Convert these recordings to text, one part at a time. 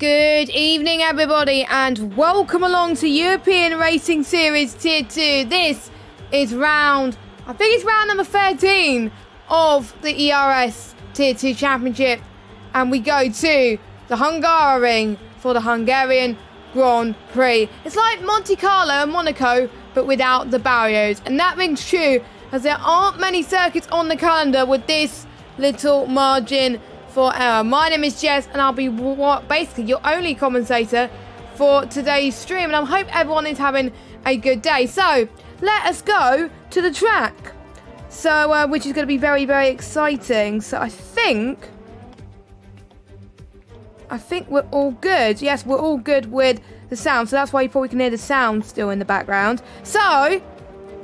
Good evening, everybody, and welcome along to European Racing Series Tier 2. This is round number 13 of the ERS Tier 2 Championship, and we go to the Hungarian for the Hungarian Grand Prix. It's like Monte Carlo and Monaco, but without the barriers, and that rings true as there aren't many circuits on the calendar with this little margin for error. My name is Jess, and I'll be basically your only commentator for today's stream, and I hope everyone is having a good day. So let us go to the track, which is going to be very, very exciting. So I think we're all good. Yes, we're all good with the sound, so that's why you probably can hear the sound still in the background. So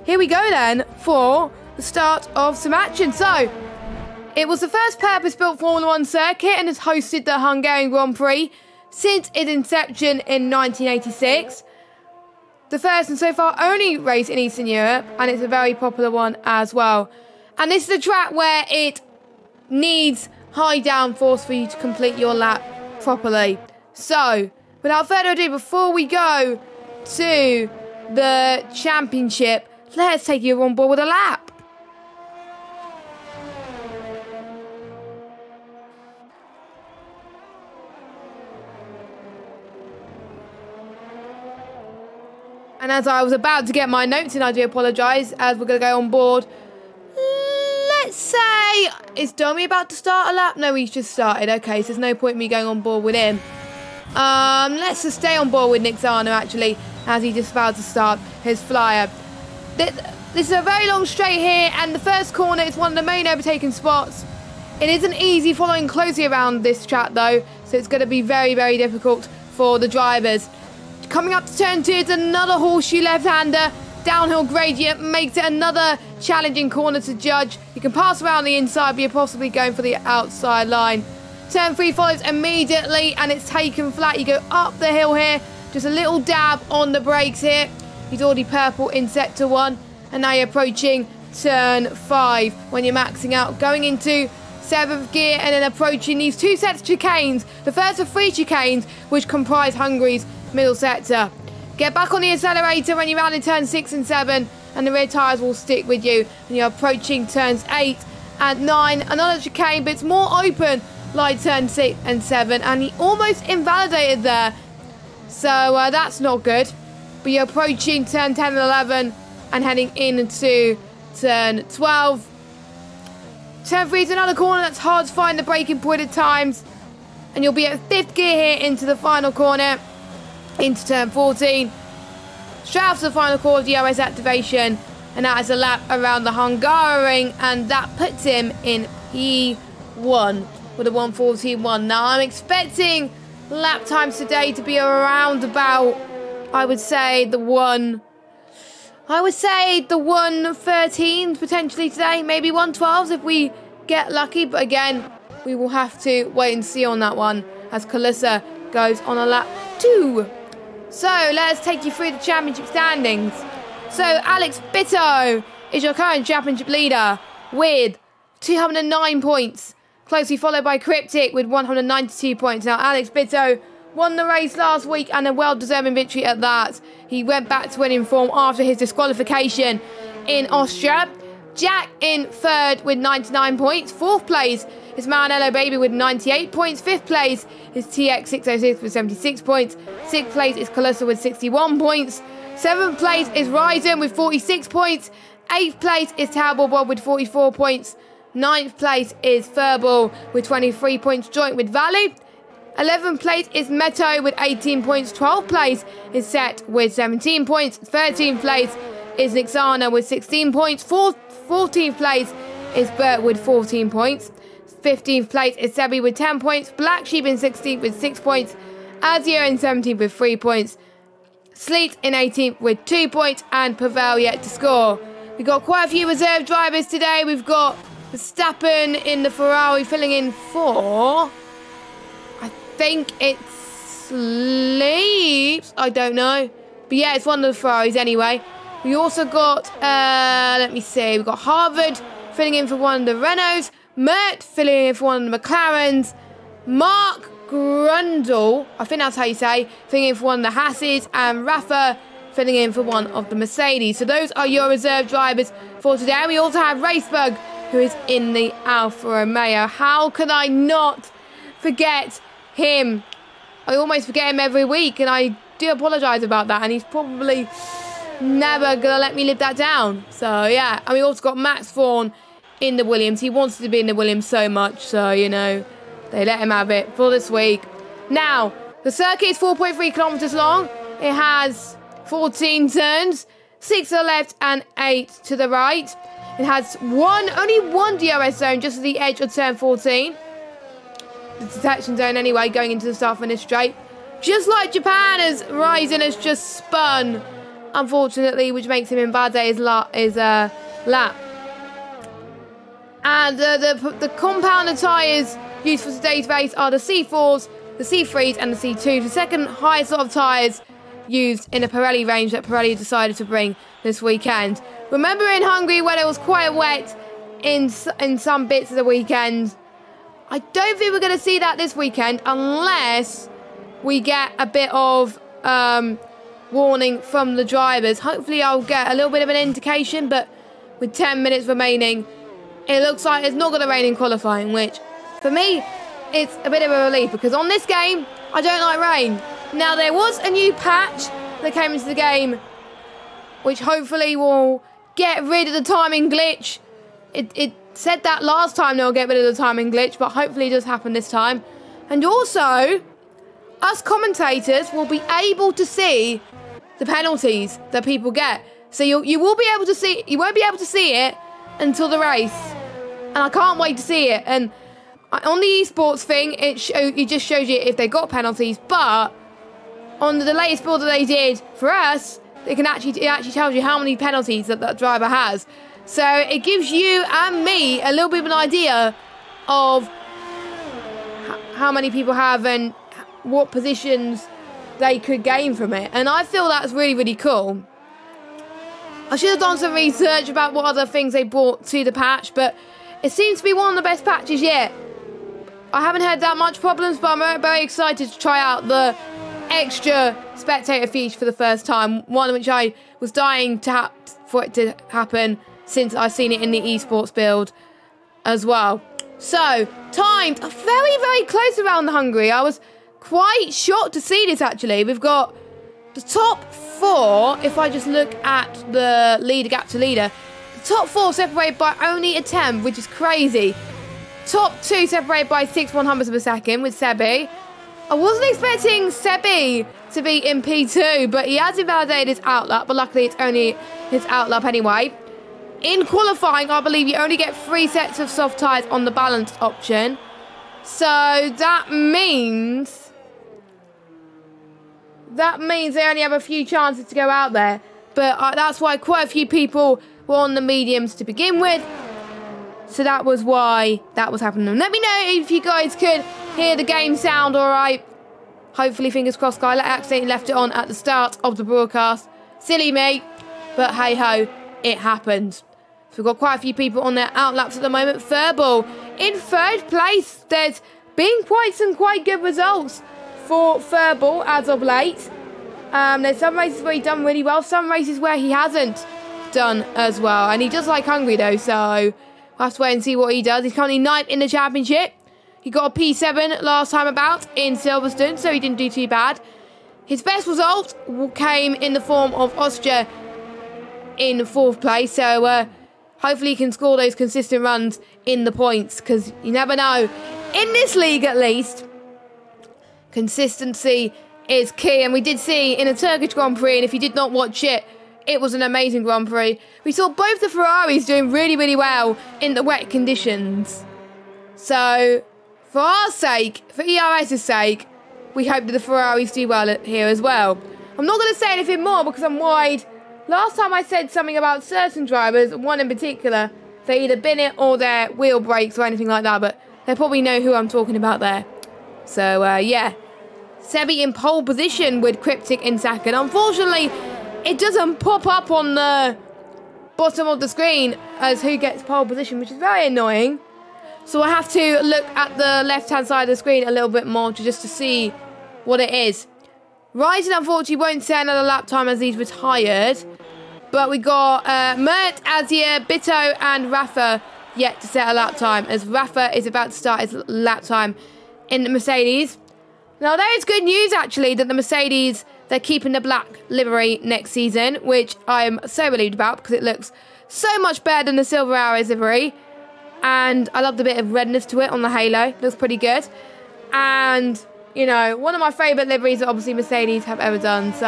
here we go then for the start of some action. So it was the first purpose-built Formula 1 circuit and has hosted the Hungarian Grand Prix since its inception in 1986. The first and so far only race in Eastern Europe, and it's a very popular one as well. And this is a track where it needs high downforce for you to complete your lap properly. So, without further ado, before we go to the championship, let's take you on board with a lap. And as I was about to get my notes in, I do apologise, as we're going to go on board. Let's say, is Domi about to start a lap? No, he's just started. Okay, so there's no point in me going on board with him. Let's just stay on board with Nick Zana, actually, as he's just about to start his flyer. This is a very long straight here, and the first corner is one of the main overtaking spots. It isn't easy following closely around this track, though, so it's going to be very, very difficult for the drivers. Coming up to turn 2, it's another horseshoe left-hander. Downhill gradient makes it another challenging corner to judge. You can pass around the inside, but you're possibly going for the outside line. Turn 3 follows immediately, and it's taken flat. You go up the hill here. Just a little dab on the brakes here. He's already purple in sector 1. And now you're approaching turn 5 when you're maxing out. Going into 7th gear and then approaching these 2 sets of chicanes. The first of 3 chicanes, which comprise Hungary's middle sector. Get back on the accelerator when you're around in turn 6 and 7, and the rear tyres will stick with you. And you're approaching turns 8 and 9. Another chicane, but it's more open like turn 6 and 7. And he almost invalidated there. So that's not good. But you're approaching turn 10 and 11 and heading into turn 12. Turn 3 is another corner that's hard to find the braking point at times. And you'll be at 5th gear here into the final corner. Into turn 14, straight after the final corner of DRS activation, and that is a lap around the Hungarian, and that puts him in P1 with a 1:14.1. Now I'm expecting lap times today to be around about, I would say the 1:13 potentially today, maybe 1:12 if we get lucky, but again, we will have to wait and see on that one as Kalissa goes on a lap 2. So, let's take you through the championship standings. So, Alex Bitto is your current championship leader with 209 points. Closely followed by Cryptic with 192 points. Now, Alex Bitto won the race last week and a well-deserving victory at that. He went back to winning form after his disqualification in Austria. Jack in 3rd with 99 points. 4th place is Maranello Baby with 98 points. 5th place is TX606 with 76 points. 6th place is Kalissa with 61 points. 7th place is Ryzen with 46 points. 8th place is Talbot Bob with 44 points. 9th place is Furball with 23 points, joint with Valley. 11th place is Meto with 18 points. 12th place is Set with 17 points. 13th place is Nixana with 16 points. 14th place is Bert with 14 points. 15th place is Sebi with 10 points. Black Sheep in 16th with 6 points. Azio in 17th with 3 points. Sleet in 18th with 2 points. And Pavel yet to score. We've got quite a few reserve drivers today. We've got Verstappen in the Ferrari filling in for, I think it's Sleeps. I don't know. But yeah, it's one of the Ferraris anyway. We also got, let me see. We've got Harvard filling in for one of the Renaults. Mert filling in for one of the McLarens. Mark Grundle, I think that's how you say, filling in for one of the Hasses, and Rafa filling in for one of the Mercedes. So those are your reserve drivers for today. We also have Racebug, who is in the Alfa Romeo. How can I not forget him? I almost forget him every week, and I do apologise about that, and he's probably never going to let me live that down. So, yeah. And we also got Max Vaughan in the Williams. He wants to be in the Williams so much, so, you know, they let him have it for this week. Now, the circuit is 4.3 kilometres long. It has 14 turns, 6 to the left and 8 to the right. It has only one DRS zone just at the edge of turn 14. The detection zone anyway, going into the start-finish straight. Just like Japan, as Ryzen has just spun, unfortunately, which makes him invalidate his lap. And the compounded tyres used for today's race are the C4s, the C3s and the C2s. The second highest lot of tyres used in a Pirelli range that Pirelli decided to bring this weekend. Remember in Hungary when it was quite wet in some bits of the weekend? I don't think we're going to see that this weekend unless we get a bit of warning from the drivers. Hopefully I'll get a little bit of an indication, but with 10 minutes remaining, it looks like it's not going to rain in qualifying, which for me, it's a bit of a relief because on this game, I don't like rain. Now, there was a new patch that came into the game, which hopefully will get rid of the timing glitch. It said that last time they'll get rid of the timing glitch, but hopefully it does happen this time. And also, us commentators will be able to see the penalties that people get. So you will be able to see, you won't be able to see it until the race. And I can't wait to see it. And on the esports thing, it just shows you if they got penalties, but on the latest build that they did for us, it actually tells you how many penalties that driver has. So it gives you and me a little bit of an idea of how many people have and what positions they could gain from it. And I feel that's really, really cool. I should have done some research about what other things they brought to the patch, but it seems to be one of the best patches yet. I haven't had that much problems, but I'm very excited to try out the extra spectator feature for the first time. One which I was dying for it to happen since I've seen it in the esports build as well. So, timed are very, very close around the Hungary. I was quite shocked to see this actually. We've got the top 4, if I just look at the leader, gap to leader, the top 4 separated by only a tenth, which is crazy. Top 2 separated by 6/100ths of a second with Sebi. I wasn't expecting Sebi to be in P2, but he has invalidated his outlap, but luckily it's only his outlap anyway. In qualifying, I believe you only get 3 sets of soft tyres on the balanced option. So that means they only have a few chances to go out there. But that's why quite a few people were on the mediums to begin with. So that was why that was happening. Let me know if you guys could hear the game sound all right. Hopefully, fingers crossed, guy. I accidentally left it on at the start of the broadcast. Silly me. But hey-ho, it happened. So we've got quite a few people on their outlaps at the moment. Furball in 3rd place. There's been some quite good results for Furball as of late. There's some races where he's done really well. Some races where he hasn't done as well. And he does like Hungary, though, so we'll have to wait and see what he does. He's currently 9th in the championship. He got a P7 last time about in Silverstone, so he didn't do too bad. His best result came in the form of Austria in 4th place, so hopefully he can score those consistent runs in the points, because you never know. In this league, at least, consistency is key, and we did see in a Turkish Grand Prix, and if you did not watch it, it was an amazing Grand Prix. We saw both the Ferraris doing really, really well in the wet conditions. So, for our sake, for ERS's sake, we hope that the Ferraris do well here as well. I'm not going to say anything more because I'm worried. Last time I said something about certain drivers, one in particular, they either bin it or their wheel brakes or anything like that, but they probably know who I'm talking about there. So, yeah. Sebi in pole position with Cryptic in 2nd. Unfortunately, it doesn't pop up on the bottom of the screen as who gets pole position, which is very annoying. So I have to look at the left-hand side of the screen a little bit more just to see what it is. Ryzen, unfortunately, won't set another lap time as he's retired. But we got Mert, Azir, Bitto, and Rafa yet to set a lap time, as Rafa is about to start his lap time in the Mercedes. Now, there is good news, actually, that the Mercedes, they're keeping the black livery next season, which I am so relieved about because it looks so much better than the Silver Arrows livery. And I love the bit of redness to it on the halo. Looks pretty good. And, you know, one of my favourite liveries that obviously Mercedes have ever done. So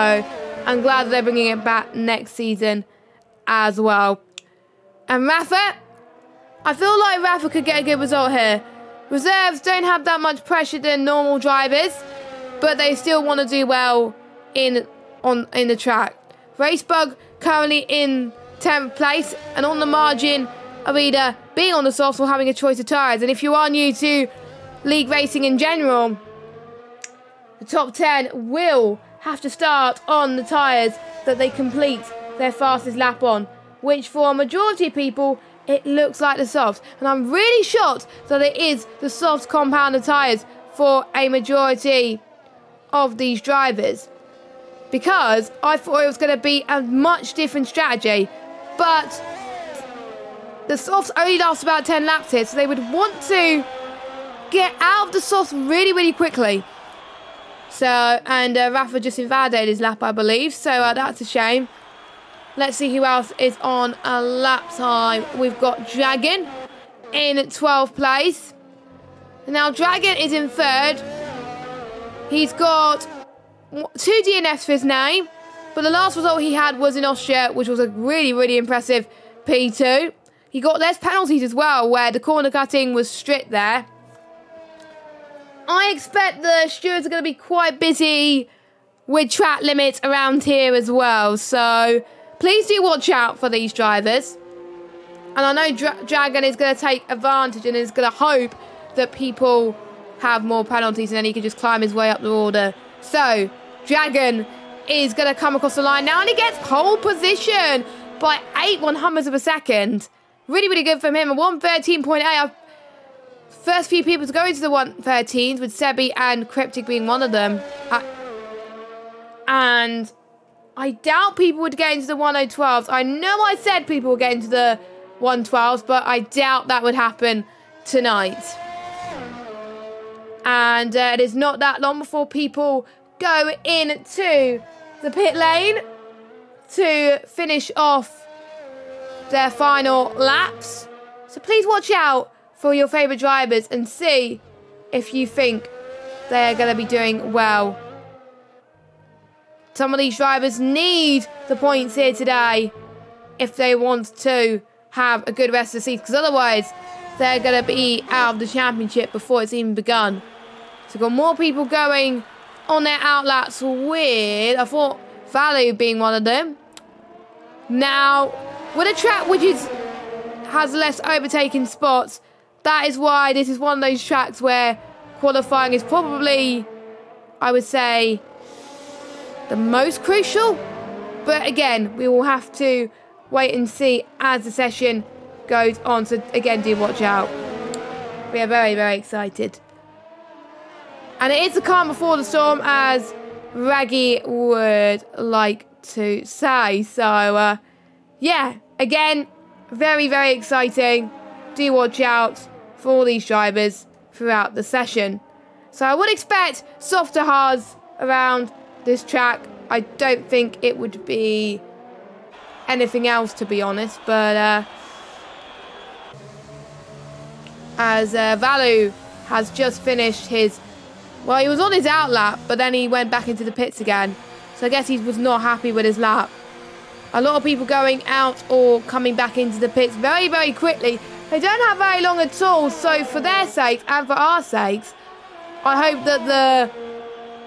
I'm glad that they're bringing it back next season as well. And Rafa, I feel like Rafa could get a good result here. Reserves don't have that much pressure than normal drivers, but they still want to do well in the track. Racebug currently in 10th place, and on the margin of either being on the softs or having a choice of tyres. And if you are new to league racing in general, the top 10 will have to start on the tyres that they complete their fastest lap on, which for a majority of people, it looks like the softs. And I'm really shocked that it is the soft compounded tyres for a majority of these drivers, because I thought it was going to be a much different strategy. But the softs only last about 10 laps here, so they would want to get out of the softs really, really quickly. So, and Rafa just invalidated his lap, I believe, so that's a shame. Let's see who else is on a lap time. We've got Dragon in 12th place. Now, Dragon is in 3rd. He's got 2 DNFs for his name, but the last result he had was in Austria, which was a really, really impressive P2. He got less penalties as well, where the corner cutting was strict there. I expect the stewards are going to be quite busy with track limits around here as well. So please do watch out for these drivers. And I know Dragon is going to take advantage and is going to hope that people have more penalties and then he can just climb his way up the order. So Dragon is going to come across the line now, and he gets pole position by 8/100ths of a second. Really, really good from him. A 113.8. First few people to go into the 113s, with Sebi and Cryptic being one of them. And I doubt people would get into the 112s. I know I said people would get into the 112s, but I doubt that would happen tonight. And it is not that long before people go into the pit lane to finish off their final laps. So please watch out for your favourite drivers and see if you think they're going to be doing well. Some of these drivers need the points here today if they want to have a good rest of the season, because otherwise they're going to be out of the championship before it's even begun. So we've got more people going on their outlaps with, I thought, Value being one of them. Now, with a track which has less overtaking spots, that is why this is one of those tracks where qualifying is probably, I would say, the most crucial. But again, we will have to wait and see as the session goes on. So again, do watch out. We are very, very excited. And it is the calm before the storm, as Raggy would like to say. So, yeah, again, very, very exciting. Do watch out for all these drivers throughout the session. So I would expect softer hards around this track. I don't think it would be anything else, to be honest. But as Valu has just finished his... Well, he was on his out lap, but then he went back into the pits again. So I guess he was not happy with his lap. A lot of people going out or coming back into the pits very, very quickly. They don't have very long at all, so for their sakes and for our sakes, I hope that the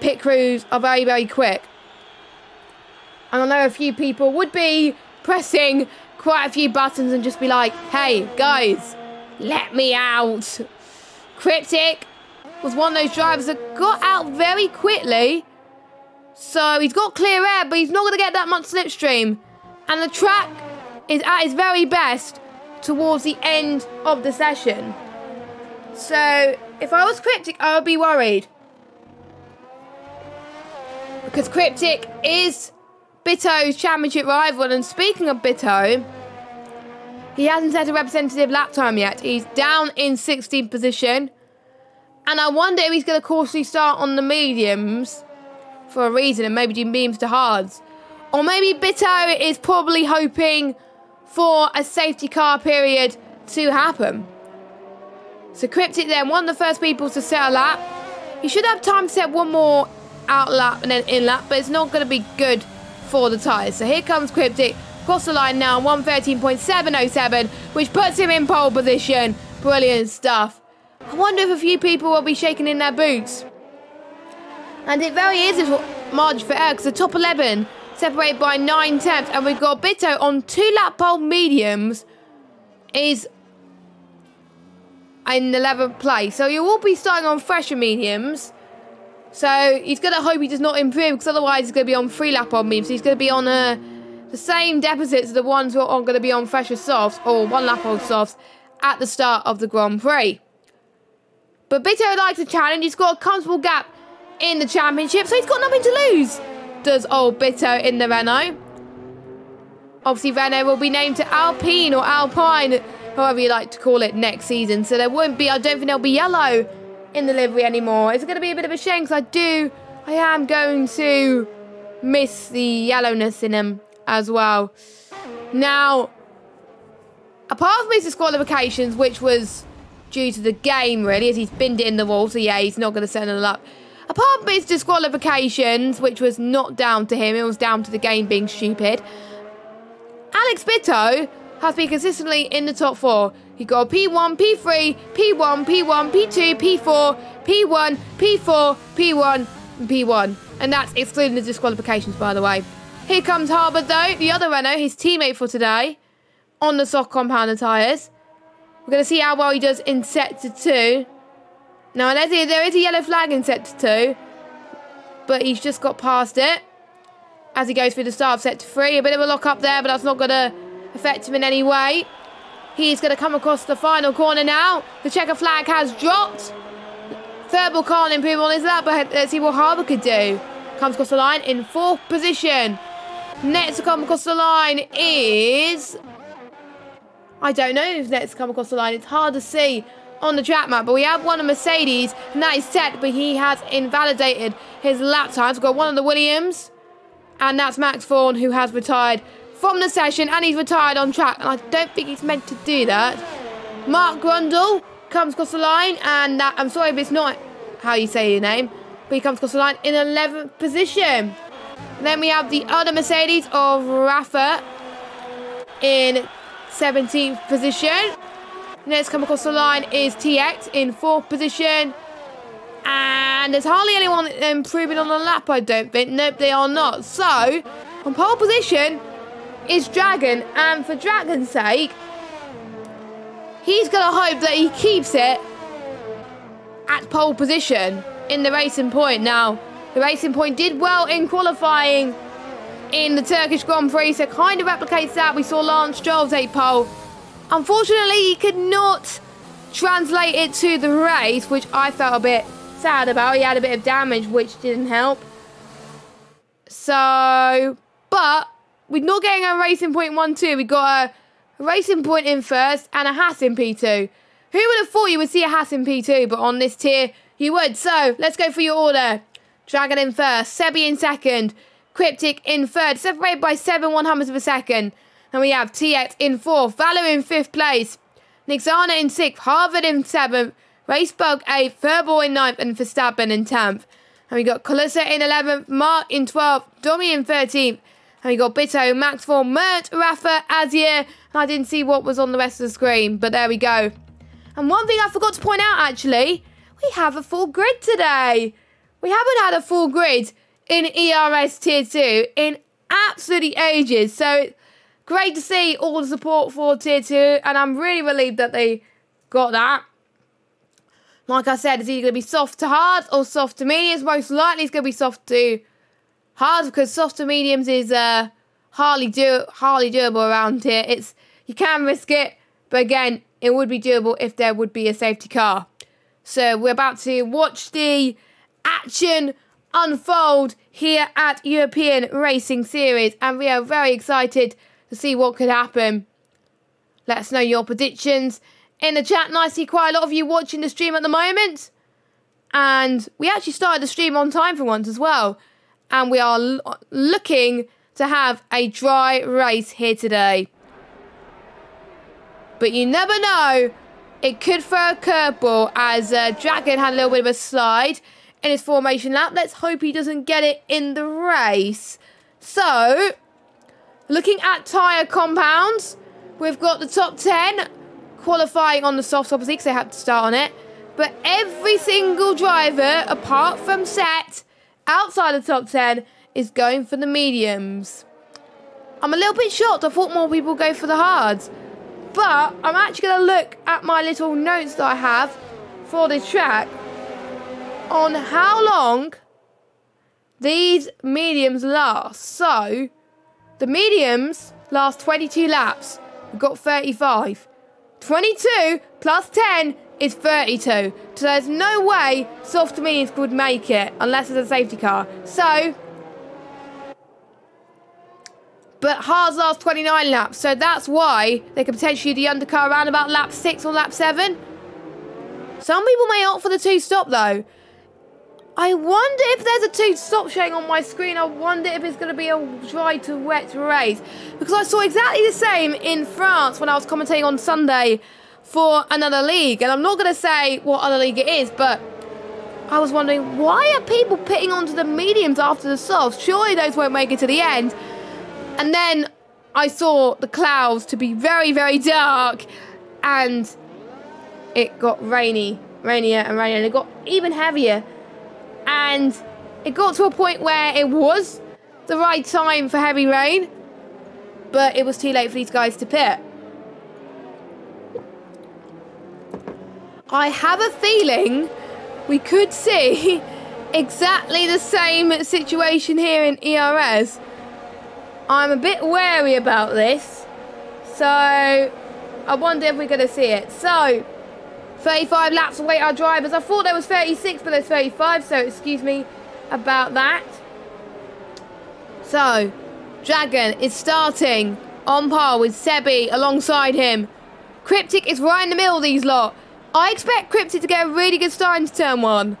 pit crews are very, very quick. And I know a few people would be pressing quite a few buttons and just be like, hey, guys, let me out. Cryptic was one of those drivers that got out very quickly. So he's got clear air, but he's not going to get that much slipstream. And the track is at its very best towards the end of the session. So, if I was Cryptic, I would be worried. Because Cryptic is Bitto's championship rival. And speaking of Bitto, he hasn't set a representative lap time yet. He's down in 16th position. And I wonder if he's going to cautiously start on the mediums for a reason and maybe do mediums to hards. Or maybe Bitto is probably hoping for a safety car period to happen. So Cryptic then, one of the first people to set a lap. He should have time to set one more out lap and then in lap, but it's not going to be good for the tyres. So here comes Cryptic, across the line now, 1:13.707, which puts him in pole position. Brilliant stuff. I wonder if a few people will be shaking in their boots. And it very is a margin for error, because the top 11 separated by 9 tenths, and we've got Bitto on 2 lap pole mediums is in 11th place. So you will be starting on fresher mediums. So he's going to hope he does not improve, because otherwise he's going to be on 3 lap pole mediums. So he's going to be on the same deficits as the ones who are going to be on fresher softs, or 1 lap pole softs, at the start of the Grand Prix. But Bitto likes a challenge. He's got a comfortable gap in the championship, so he's got nothing to lose. Does old Bitto in the Renault. Obviously, Renault will be named to Alpine or Alpine, however you like to call it, next season. So there won't be, I don't think there'll be yellow in the livery anymore. It's going to be a bit of a shame, because I am going to miss the yellowness in him as well. Now, apart from his disqualifications, which was due to the game, really, as he's binned it in the wall, so yeah, he's not going to send it up. Apart from his disqualifications, which was not down to him, it was down to the game being stupid, Alex Bitto has been consistently in the top 4. He got a P1, P3, P1, P1, P2, P4, P1, P4, P1, and P1. And that's excluding the disqualifications, by the way. Here comes Harbour, though, the other Renault, his teammate for today, on the soft compounder tyres. We're going to see how well he does in Sector 2. Now, there is a yellow flag in Sector 2, but he's just got past it as he goes through the start of Sector 3. A bit of a lock up there, but that's not going to affect him in any way. He's going to come across the final corner now. The checker flag has dropped. Thurble can't improve on his lap, but let's see what Harbour could do. Comes across the line in 4th position. Next to come across the line is... I don't know who's next to come across the line. It's hard to see on the track map, but we have one of Mercedes, and that is set, but he has invalidated his lap times. We've got one of the Williams, and that's Max Vaughan, who has retired from the session, and he's retired on track, and I don't think he's meant to do that. Mark Grundle comes across the line, and that, I'm sorry if it's not how you say your name, but he comes across the line in 11th position. And then we have the other Mercedes of Rafa in 17th position. Next come across the line is TX in 4th position. And there's hardly anyone improving on the lap, I don't think. Nope, they are not. So, on pole position is Dragon. And for Dragon's sake, he's going to hope that he keeps it at pole position in the Racing Point. Now, the Racing Point did well in qualifying in the Turkish Grand Prix, so kind of replicates that. We saw Lance Stroll take pole. Unfortunately, he could not translate it to the race, which I felt a bit sad about. He had a bit of damage, which didn't help. So, but we're not getting a Racing Point 1-2. We got a Racing Point in first and a Haas in P2. Who would have thought you would see a Haas in P2, but on this tier, you would. So, let's go for your order. Dragon in first, Sebi in second, Cryptic in third, separated by 7/100ths of a second. And we have TX in 4th, Valor in 5th place, Nixana in 6th, Harvard in 7th, Racebug 8th, Thurble in 9th, and Verstappen in 10th. And we got Kalissa in 11th, Mark in 12th, Domi in 13th. And we got Bitto, Max Vaughan, Mert, Rafa, Azir. And I didn't see what was on the rest of the screen, but there we go. And one thing I forgot to point out, actually, we have a full grid today. We haven't had a full grid in ERS Tier 2 in absolutely ages. So, great to see all the support for Tier 2, and I'm really relieved that they got that. Like I said, it's either going to be soft to hard or soft to mediums. Most likely it's going to be soft to hard, because soft to mediums is hardly doable around here. You can risk it, but again, it would be doable if there would be a safety car. So we're about to watch the action unfold here at European Racing Series, and we are very excited to see what could happen. Let us know your predictions in the chat. And I see quite a lot of you watching the stream at the moment, and we actually started the stream on time for once as well, and we are looking to have a dry race here today. But you never know, it could throw a curveball, as Dragon had a little bit of a slide in his formation lap. Let's hope he doesn't get it in the race. So, looking at tyre compounds, we've got the top 10 qualifying on the softs, obviously, because they had to start on it. But every single driver, apart from Set, outside the top 10, is going for the mediums. I'm a little bit shocked. I thought more people go for the hards. But I'm actually going to look at my little notes that I have for this track on how long these mediums last. So, the mediums last 22 laps. We've got 35. 22 plus 10 is 32. So there's no way soft mediums could make it unless it's a safety car. So, but hards last 29 laps. So that's why they could potentially do the undercar around about lap 6 or lap 7. Some people may opt for the 2-stop though. I wonder if there's a 2-stop showing on my screen. I wonder if it's going to be a dry to wet race. Because I saw exactly the same in France when I was commentating on Sunday for another league. And I'm not going to say what other league it is, but I was wondering, why are people pitting onto the mediums after the softs? Surely those won't make it to the end. And then I saw the clouds to be very, very dark. And it got rainier and rainier. And it got even heavier. And it got to a point where it was the right time for heavy rain, but it was too late for these guys to pit. I have a feeling we could see exactly the same situation here in ERS. I'm a bit wary about this, so I wonder if we're going to see it. So, 35 laps await our drivers. I thought there was 36, but there's 35, so excuse me about that. So, Dragon is starting on par with Sebi alongside him. Cryptic is right in the middle of these lot. I expect Cryptic to get a really good start into turn 1.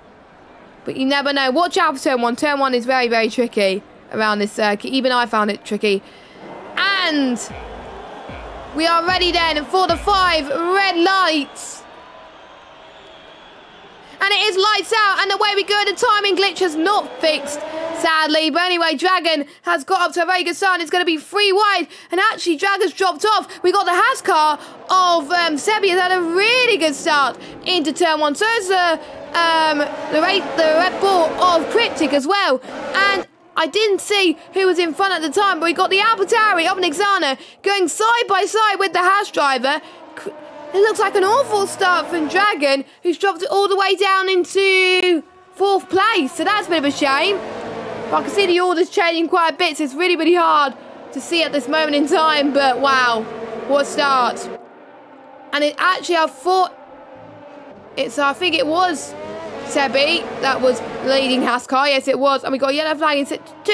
But you never know. Watch out for turn 1. Turn 1 is very, very tricky around this circuit. Even I found it tricky. And we are ready then for the 5 red lights. And it is lights out, and away we go. The timing glitch has not fixed, sadly. But anyway, Dragon has got up to a very good start. It's going to be 3 wide. And actually, Dragon's dropped off. We got the Haas car of Sebi has had a really good start into turn 1. So is the Red Bull of Cryptic as well. And I didn't see who was in front at the time, but we got the AlphaTauri of Nixana going side by side with the Haas driver. It looks like an awful start from Dragon, who's dropped it all the way down into 4th place. So that's a bit of a shame. But I can see the orders changing quite a bit, so it's really, really hard to see at this moment in time. But wow, what a start. And it actually, I think it was Sebi that was leading Haas car. Yes, it was. And we got a yellow flag in sector 2.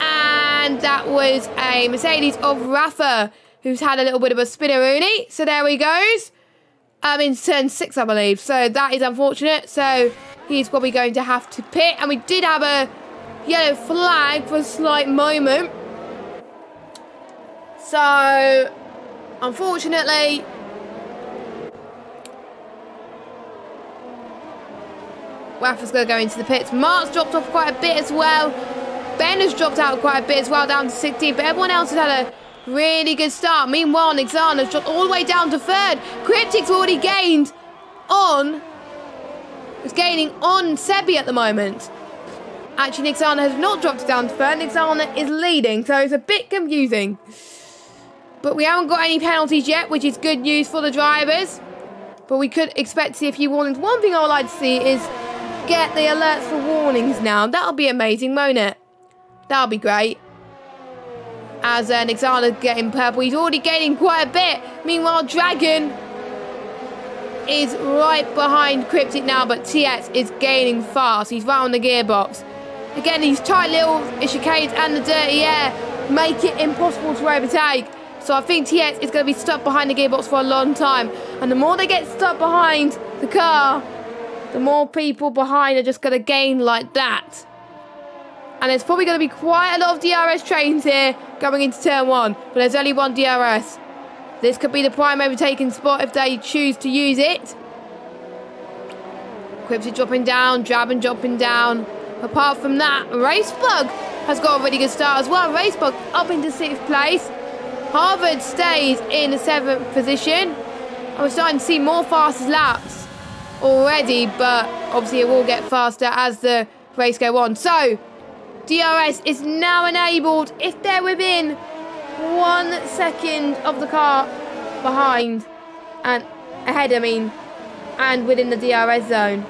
And that was a Mercedes of Rafa, who's had a little bit of a spinneroonie. So there he goes. In turn 6, I believe. So that is unfortunate. So he's probably going to have to pit. And we did have a yellow flag for a slight moment. So, unfortunately, Rafa's going to go into the pits. Mark's dropped off quite a bit as well. Ben has dropped out quite a bit as well, down to 16. But everyone else has had a really good start. Meanwhile, Nixana's dropped all the way down to 3rd. Cryptic's already gaining on Sebi at the moment. Actually, Nixana has not dropped it down to 3rd. Nixana is leading, so it's a bit confusing. But we haven't got any penalties yet, which is good news for the drivers. But we could expect to see a few warnings. One thing I would like to see is get the alerts for warnings now. That'll be amazing, won't it? That'll be great. As Nixana getting purple. He's already gaining quite a bit. Meanwhile, Dragon is right behind Cryptic now, but TX is gaining fast. He's right on the gearbox. Again, these tight little chicanes and the dirty air make it impossible to overtake. So I think TX is going to be stuck behind the gearbox for a long time. And the more they get stuck behind the car, the more people behind are just going to gain like that. And there's probably going to be quite a lot of DRS trains here going into turn 1. But there's only one DRS. This could be the prime overtaking spot if they choose to use it. Cryptic dropping down, Drabin dropping down. Apart from that, Racebug has got a really good start as well. Racebug up into 6th place. Harvard stays in the 7th position. And we're starting to see more fastest laps already, but obviously it will get faster as the race goes on. So, DRS is now enabled if they're within 1 second of the car behind and ahead, and within the DRS zone.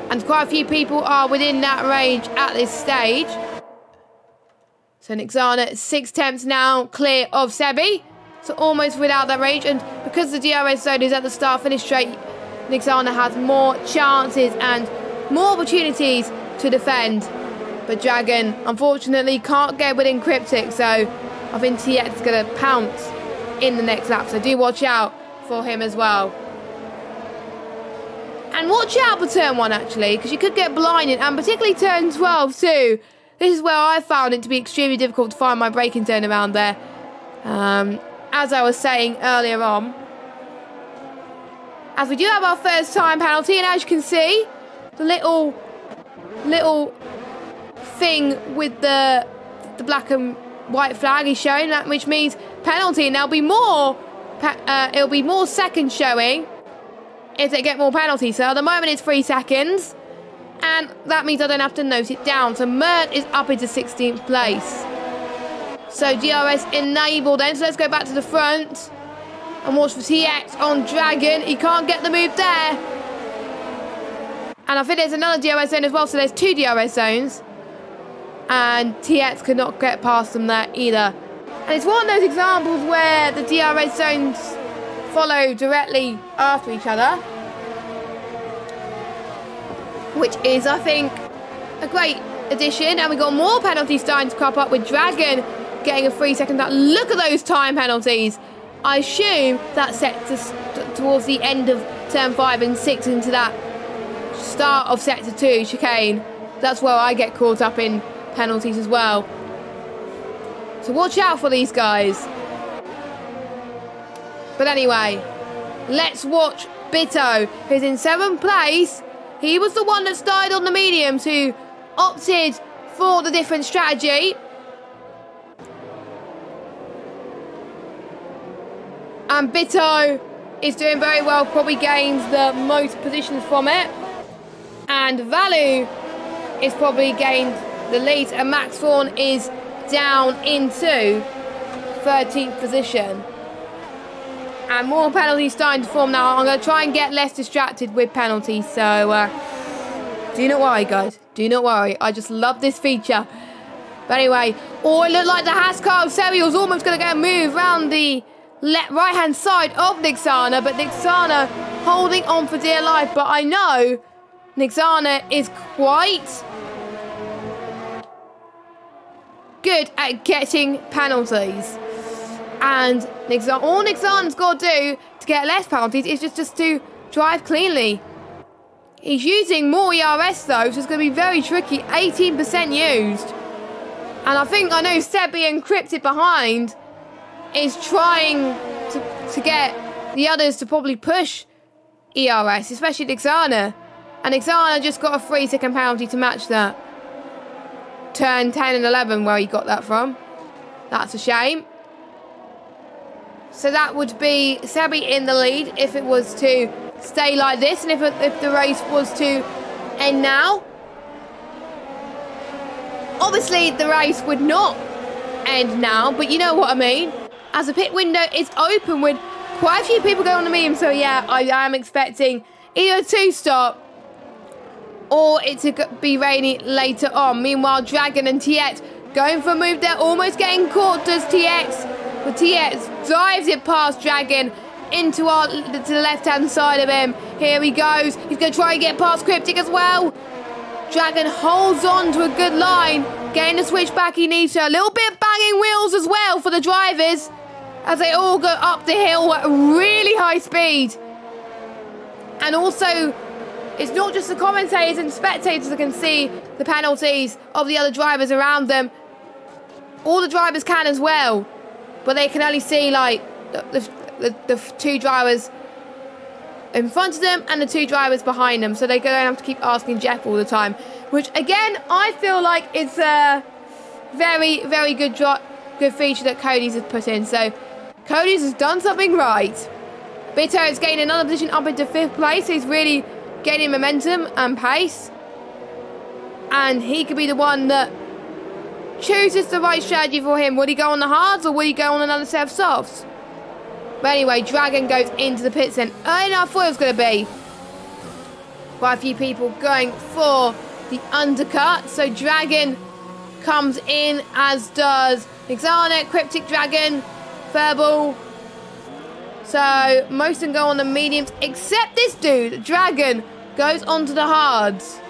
And quite a few people are within that range at this stage. So Nixana 6/10 now clear of Sebi. So almost without that range. And because the DRS zone is at the start-finish straight, Nixana has more chances and more opportunities to defend. But Dragon, unfortunately, can't get within Cryptic. So I think TX is going to pounce in the next lap. So do watch out for him as well. And watch out for turn 1, actually, because you could get blinded. And particularly turn 12, too. This is where I found it to be extremely difficult to find my braking turn around there. As I was saying earlier on. As we do have our first time penalty. And as you can see, the little thing with the black and white flag is showing that, which means penalty. And there'll be more, it'll be more seconds showing if they get more penalties. So at the moment it's 3 seconds. And that means I don't have to note it down. So Mert is up into 16th place. So DRS enabled then. So let's go back to the front. And watch for TX on Dragon. He can't get the move there. And I think there's another DRS zone as well. So there's 2 DRS zones. And TX could not get past them there either. And it's one of those examples where the DRS zones follow directly after each other, which is, I think, a great addition. And we got more penalties starting to crop up with Dragon getting a 3-second lap. Look at those time penalties. I assume that's set towards the end of turn 5 and 6 into that start of sector 2 chicane. That's where I get caught up in penalties as well. So watch out for these guys. But anyway, let's watch Bitto, who's in 7th place. He was the one that started on the mediums, who opted for the different strategy. And Bitto is doing very well, probably gains the most positions from it. And Valu is probably gained the lead, and Max Thorn is down into 13th position. And more penalties starting to form now. I'm going to try and get less distracted with penalties. So, do not worry, guys. Do not worry. I just love this feature. But anyway, oh, it looked like the Haas car of Sebi was almost going to get a move around the right-hand side of Nixana. But Nixana holding on for dear life. But I know Nixana is quite good at getting penalties. And all Nixana's got to do to get less penalties is just to drive cleanly. He's using more ERS though, so it's going to be very tricky. 18% used. And I know Sebi and Cryptic behind is trying to get the others to probably push ERS, especially Nixana. And Nixana just got a 3-second penalty to match that. Turn 10 and 11 where he got that from. That's a shame. So that would be Sebi in the lead if it was to stay like this, and if the race was to end now. Obviously, the race would not end now, but you know what I mean. As the pit window is open with quite a few people going on the medium, so yeah, I am expecting either a 2-stop or it to be rainy later on. Meanwhile, Dragon and TX going for a move there, almost getting caught, does TX. But TX drives it past Dragon into to the left-hand side of him. Here he goes. He's going to try and get past Cryptic as well. Dragon holds on to a good line. Getting the switch back he needs to. A little bit of banging wheels as well for the drivers as they all go up the hill at really high speed. And also, it's not just the commentators and spectators that can see the penalties of the other drivers around them. All the drivers can as well. But they can only see, like, the two drivers in front of them and the two drivers behind them. So they're going to have to keep asking Jeff all the time. Which, again, I feel like it's a very, very good feature that Cody's has put in. So Cody's has done something right. Bito is gaining another position up into 5th place. He's really gaining momentum and pace. And he could be the one that chooses the right strategy for him. Would he go on the hards or would he go on another set of softs? But anyway, Dragon goes into the pits then. I know I thought it was going to be. Quite a few people going for the undercut. So Dragon comes in, as does Exana, Cryptic Dragon, Furball. So most of them go on the mediums, except this dude, Dragon, goes onto the hards.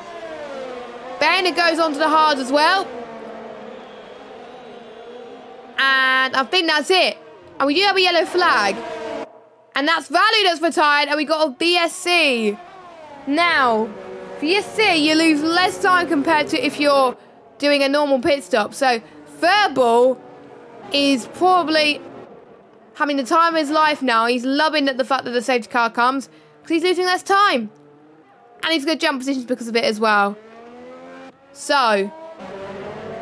Bennett goes onto the hards as well. And I think that's it. And we do have a yellow flag. And that's Value that's retired. And we got a BSC. Now, BSC, you lose less time compared to if you're doing a normal pit stop. So, Furball is probably having the time of his life now. He's loving the fact that the safety car comes because he's losing less time. And he's going to jump positions because of it as well. So,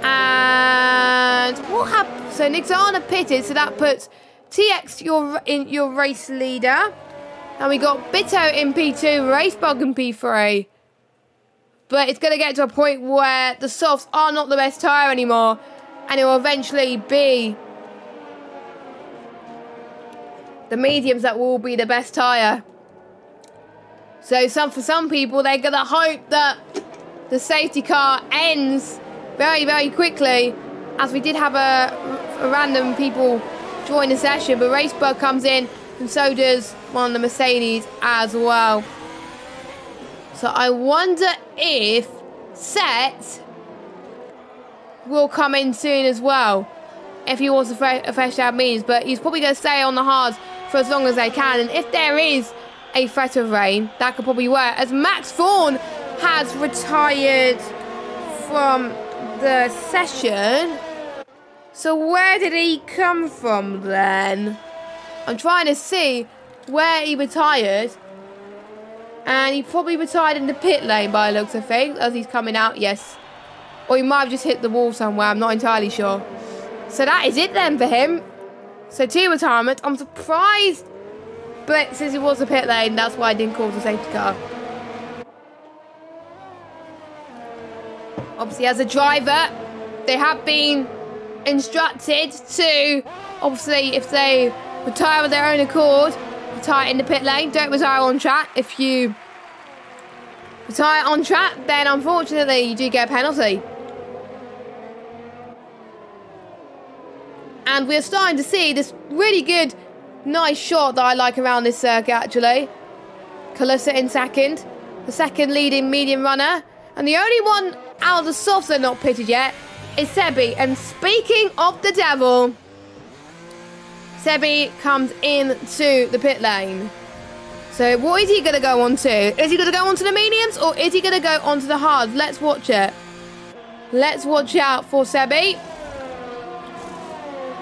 and what happened? So, Nixana pitted, so that puts TX in your race leader. And we got Bito in P2, Racebug in P3. But it's going to get to a point where the softs are not the best tyre anymore. And it will eventually be the mediums that will be the best tyre. So for some people, they're going to hope that the safety car ends very, very quickly. As we did have a random people join the session. But Racebug comes in and so does one of the Mercedes as well. So I wonder if Set will come in soon as well. If he wants a fresh out means. But he's probably going to stay on the hards for as long as they can. And if there is a threat of rain, that could probably work. As Max Vaughan has retired from the session. So where did he come from then? I'm trying to see where he retired. And he probably retired in the pit lane by the looks of things. As he's coming out, yes. Or he might have just hit the wall somewhere. I'm not entirely sure. So that is it then for him. So 2 retirements. I'm surprised. But since it was a pit lane, that's why I didn't call the safety car. Obviously, as a driver, they have been instructed to, obviously, if they retire of their own accord, retire in the pit lane. Don't retire on track. If you retire on track, then unfortunately you do get a penalty. And we're starting to see this really good, nice shot that I like around this circuit, actually. Calusa in second. The second leading medium runner. And the only one out of the softs that are not pitted yet is Sebi. And speaking of the devil, Sebi comes into the pit lane. So what is he going to go on to? Is he going to go on to the mediums or is he going to go on to the hards? Let's watch it. Let's watch out for Sebi.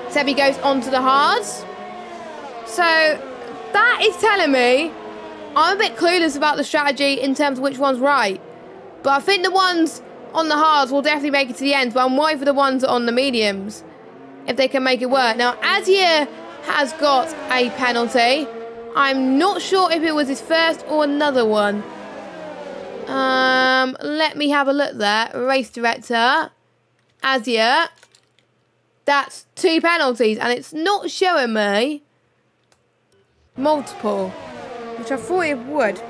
Sebi goes on to the hards. So that is telling me I'm a bit clueless about the strategy in terms of which one's right. But I think the ones on the hards will definitely make it to the end. But I'm worried for the ones on the mediums, if they can make it work. Now, Azir has got a penalty. I'm not sure if it was his first or another one. Let me have a look there. Race director. Azir. That's 2 penalties. And it's not showing me multiple, which I thought it would.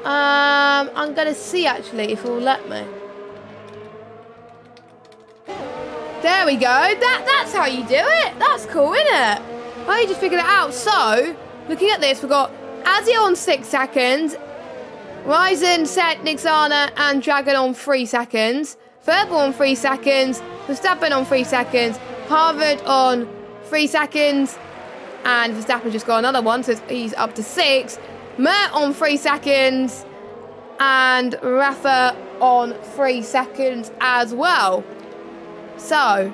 I'm going to see, actually, if it will let me. There we go. That's how you do it. That's cool, isn't it? I just figured it out. So, looking at this, we've got Azio on 6 seconds, Ryzen, Set, Nixana, and Dragon on 3 seconds, Verbal on 3 seconds, Verstappen on 3 seconds, Harvard on 3 seconds, and Verstappen just got another one, so he's up to 6. Mert on 3 seconds, and Rafa on 3 seconds as well. So,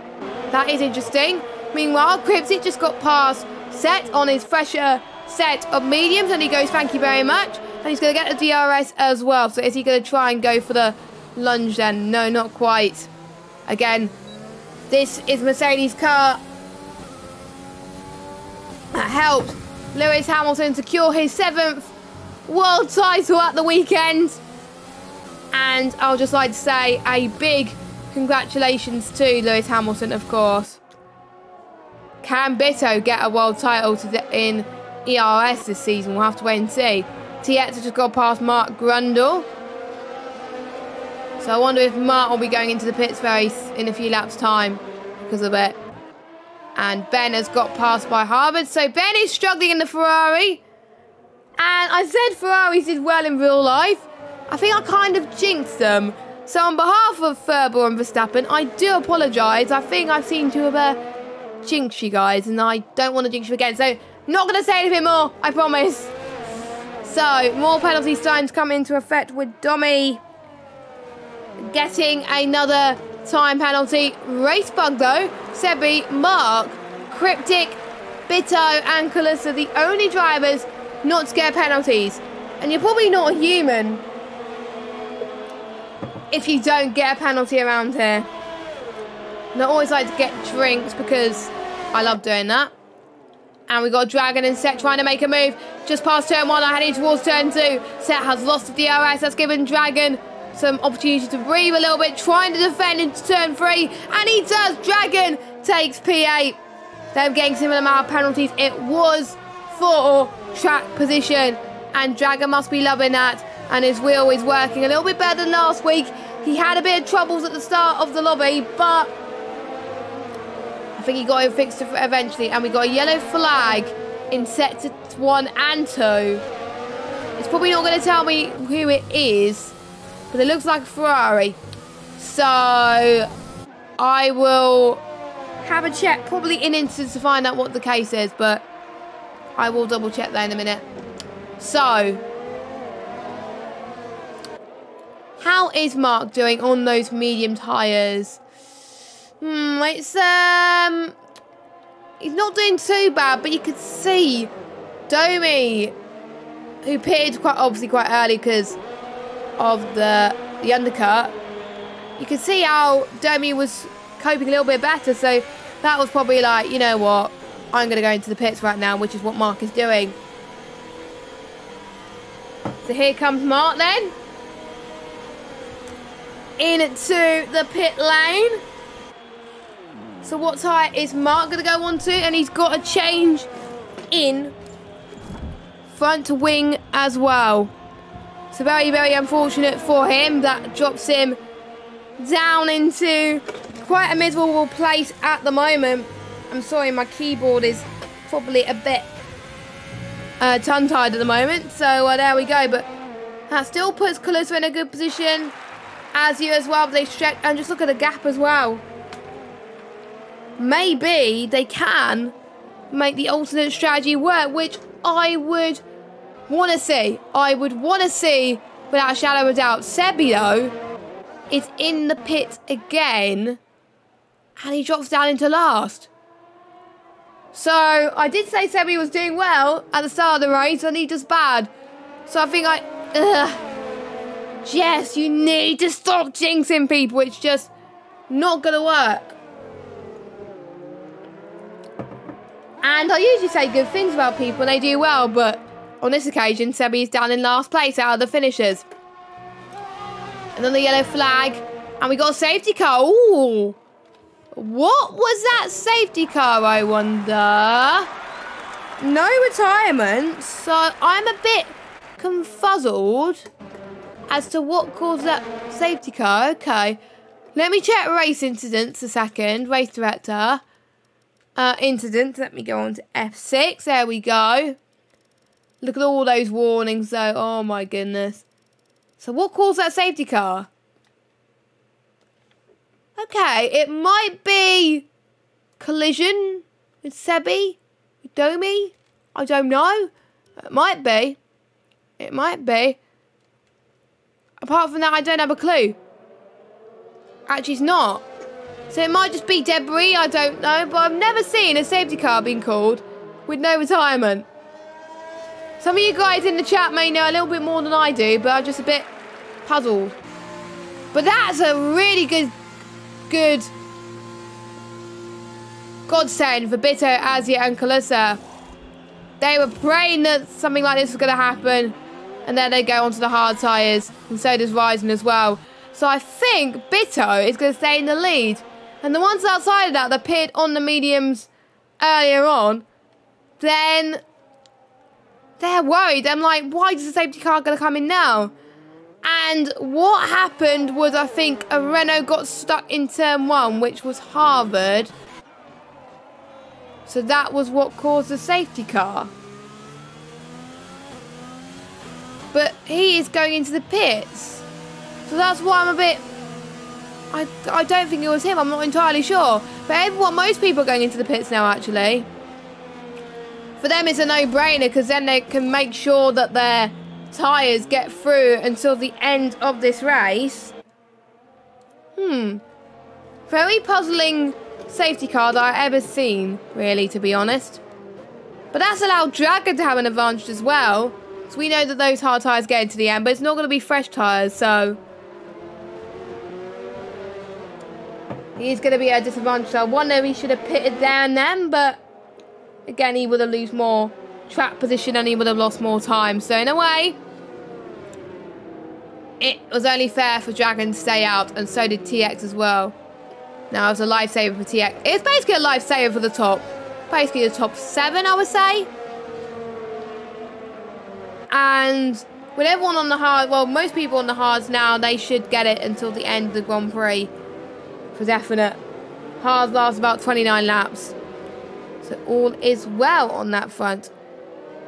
that is interesting. Meanwhile, Cripsit just got past Set on his fresher set of mediums, and he goes, thank you very much. And he's going to get the DRS as well. So is he going to try and go for the lunge then? No, not quite. Again, this is Mercedes' car. That helped Lewis Hamilton secure his 7th world title at the weekend. And I would just like to say a big congratulations to Lewis Hamilton, of course. Can Bitto get a world title in ERS this season? We'll have to wait and see. Tietz has just got past Mark Grundle. So I wonder if Mark will be going into the pits in a few laps' time because of it. And Ben has got passed by Harvard. So Ben is struggling in the Ferrari. And I said Ferraris did well in real life. I think I kind of jinxed them. So on behalf of Ferber and Verstappen, I do apologise. I think I seem to have jinxed you guys, and I don't want to jinx you again. So not going to say anything more, I promise. So more penalties starting to come into effect with Domi getting another time penalty. Race bug though. Sebi, Mark, Cryptic, Bitto and Kalissa, the only drivers not to get penalties. And you're probably not a human if you don't get a penalty around here. And I always like to get drinks because I love doing that. And we've got Dragon and Set trying to make a move. Just past turn 1, heading towards turn 2. Set has lost the DRS. That's given Dragon some opportunity to breathe a little bit, trying to defend into turn 3. And he does. Dragon takes P8. They're getting similar amount of penalties. It was for track position. And Dragon must be loving that. And his wheel is working a little bit better than last week. He had a bit of troubles at the start of the lobby, but I think he got it fixed eventually. And we got a yellow flag in sector 1 and 2. It's probably not going to tell me who it is, but it looks like a Ferrari. So I will have a check, probably in instance, to find out what the case is, but I will double check that in a minute. So how is Mark doing on those medium tyres? It's he's not doing too bad, but you could see Domi, who pitted quite early because of the undercut. You could see how Domi was coping a little bit better, so that was probably like, you know what, I'm going to go into the pits right now, which is what Mark is doing. So here comes Mark then. Into the pit lane. So what tyre is Mark going to go on to? And he's got a change in front wing as well. So very, very unfortunate for him. That drops him down into quite a miserable place at the moment. I'm sorry, my keyboard is probably a bit tongue-tied at the moment. So there we go. But that still puts Kalissa in a good position. As you as well, but they stretch, and just look at the gap as well. Maybe they can make the alternate strategy work, which I would want to see. I would want to see without a shadow of a doubt. Sebi, though, is in the pit again, and he drops down into last. So I did say Sebi was doing well at the start of the race, and he does bad. So I think Jess, you need to stop jinxing people. It's just not going to work. And I usually say good things about people when they do well, but on this occasion, Sebi is down in last place out of the finishers. And then the yellow flag. And we got a safety car. Ooh. What was that safety car, I wonder? No retirement. So I'm a bit confuzzled as to what caused that safety car. Okay. Let me check race incidents a second. Race director. Incidents. Let me go on to F6. There we go. Look at all those warnings though. Oh my goodness. So what caused that safety car? Okay, it might be collision with Sebi, with Domi. I don't know. It might be. It might be. Apart from that, I don't have a clue. Actually, it's not. So it might just be debris, I don't know. But I've never seen a safety car being called with no retirement. Some of you guys in the chat may know a little bit more than I do, but I'm just a bit puzzled. But that's a really good godsend for Bito, Azia and Kalissa. They were praying that something like this was going to happen. And then they go onto the hard tyres. And so does Ryzen as well. So I think Bito is going to stay in the lead. And the ones outside of that, that pitted on the mediums earlier on, then they're worried. I'm like, why is the safety car going to come in now? And what happened was, I think, a Renault got stuck in turn 1, which was Harvard. So that was what caused the safety car. But he is going into the pits. So that's why I'm a bit... I don't think it was him. I'm not entirely sure. But most people are going into the pits now, actually. For them, it's a no-brainer, because then they can make sure that their tyres get through until the end of this race. Very puzzling safety car that I've ever seen, really, to be honest. But that's allowed Dragon to have an advantage as well. So we know that those hard tyres get into the end, but it's not going to be fresh tyres, so... He's going to be at a disadvantage. So I wonder if he should have pitted down then, but... Again, he would have lost more track position and he would have lost more time. So in a way, it was only fair for Dragon to stay out, and so did TX as well. Now, it was a lifesaver for TX. It's basically a lifesaver for the top. Basically the top 7, I would say. And with everyone on the hard, well, most people on the hards now, they should get it until the end of the Grand Prix. For definite. Hards last about 29 laps. So all is well on that front.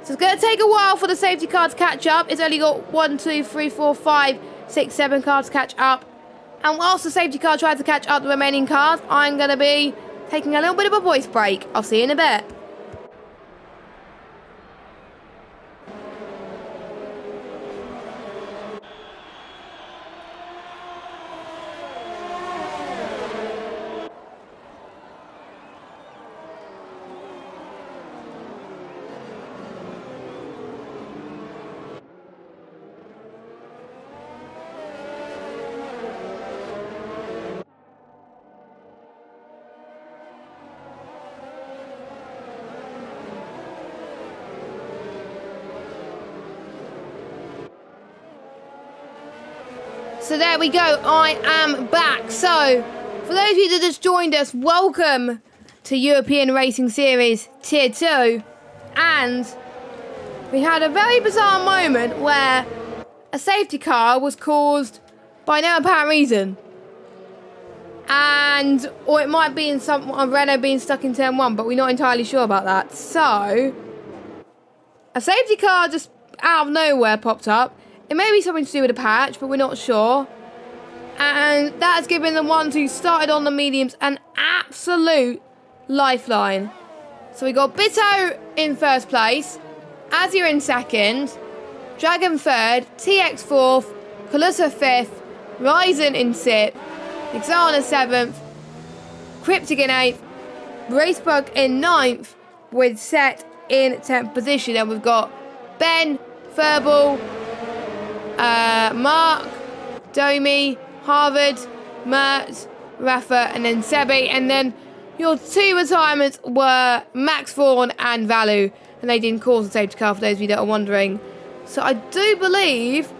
So it's going to take a while for the safety car to catch up. It's only got 1, 2, 3, 4, 5, 6, 7 cars to catch up. And whilst the safety car tries to catch up the remaining cars, I'm going to be taking a little bit of a voice break. I'll see you in a bit. So there we go, I am back. So, for those of you that just joined us, welcome to European Racing Series Tier 2. And we had a very bizarre moment where a safety car was caused by no apparent reason. Or it might be in a Renault being stuck in turn 1, but we're not entirely sure about that. So, a safety car just out of nowhere popped up. It may be something to do with a patch, but we're not sure. And that has given the ones who started on the mediums an absolute lifeline. So we got Bito in first place, Azia in second, Dragon third, TX fourth, Kalissa fifth, Ryzen in sixth, Exana seventh, Cryptic in eighth, Racebug in ninth, with Set in 10th position. And we've got Ben, Furball, Mark, Domi, Harvard, Mert, Rafa, and then Sebi. And then your 2 retirements were Max Vaughan and Valu. And they didn't cause the safety car, for those of you that are wondering. So I do believe...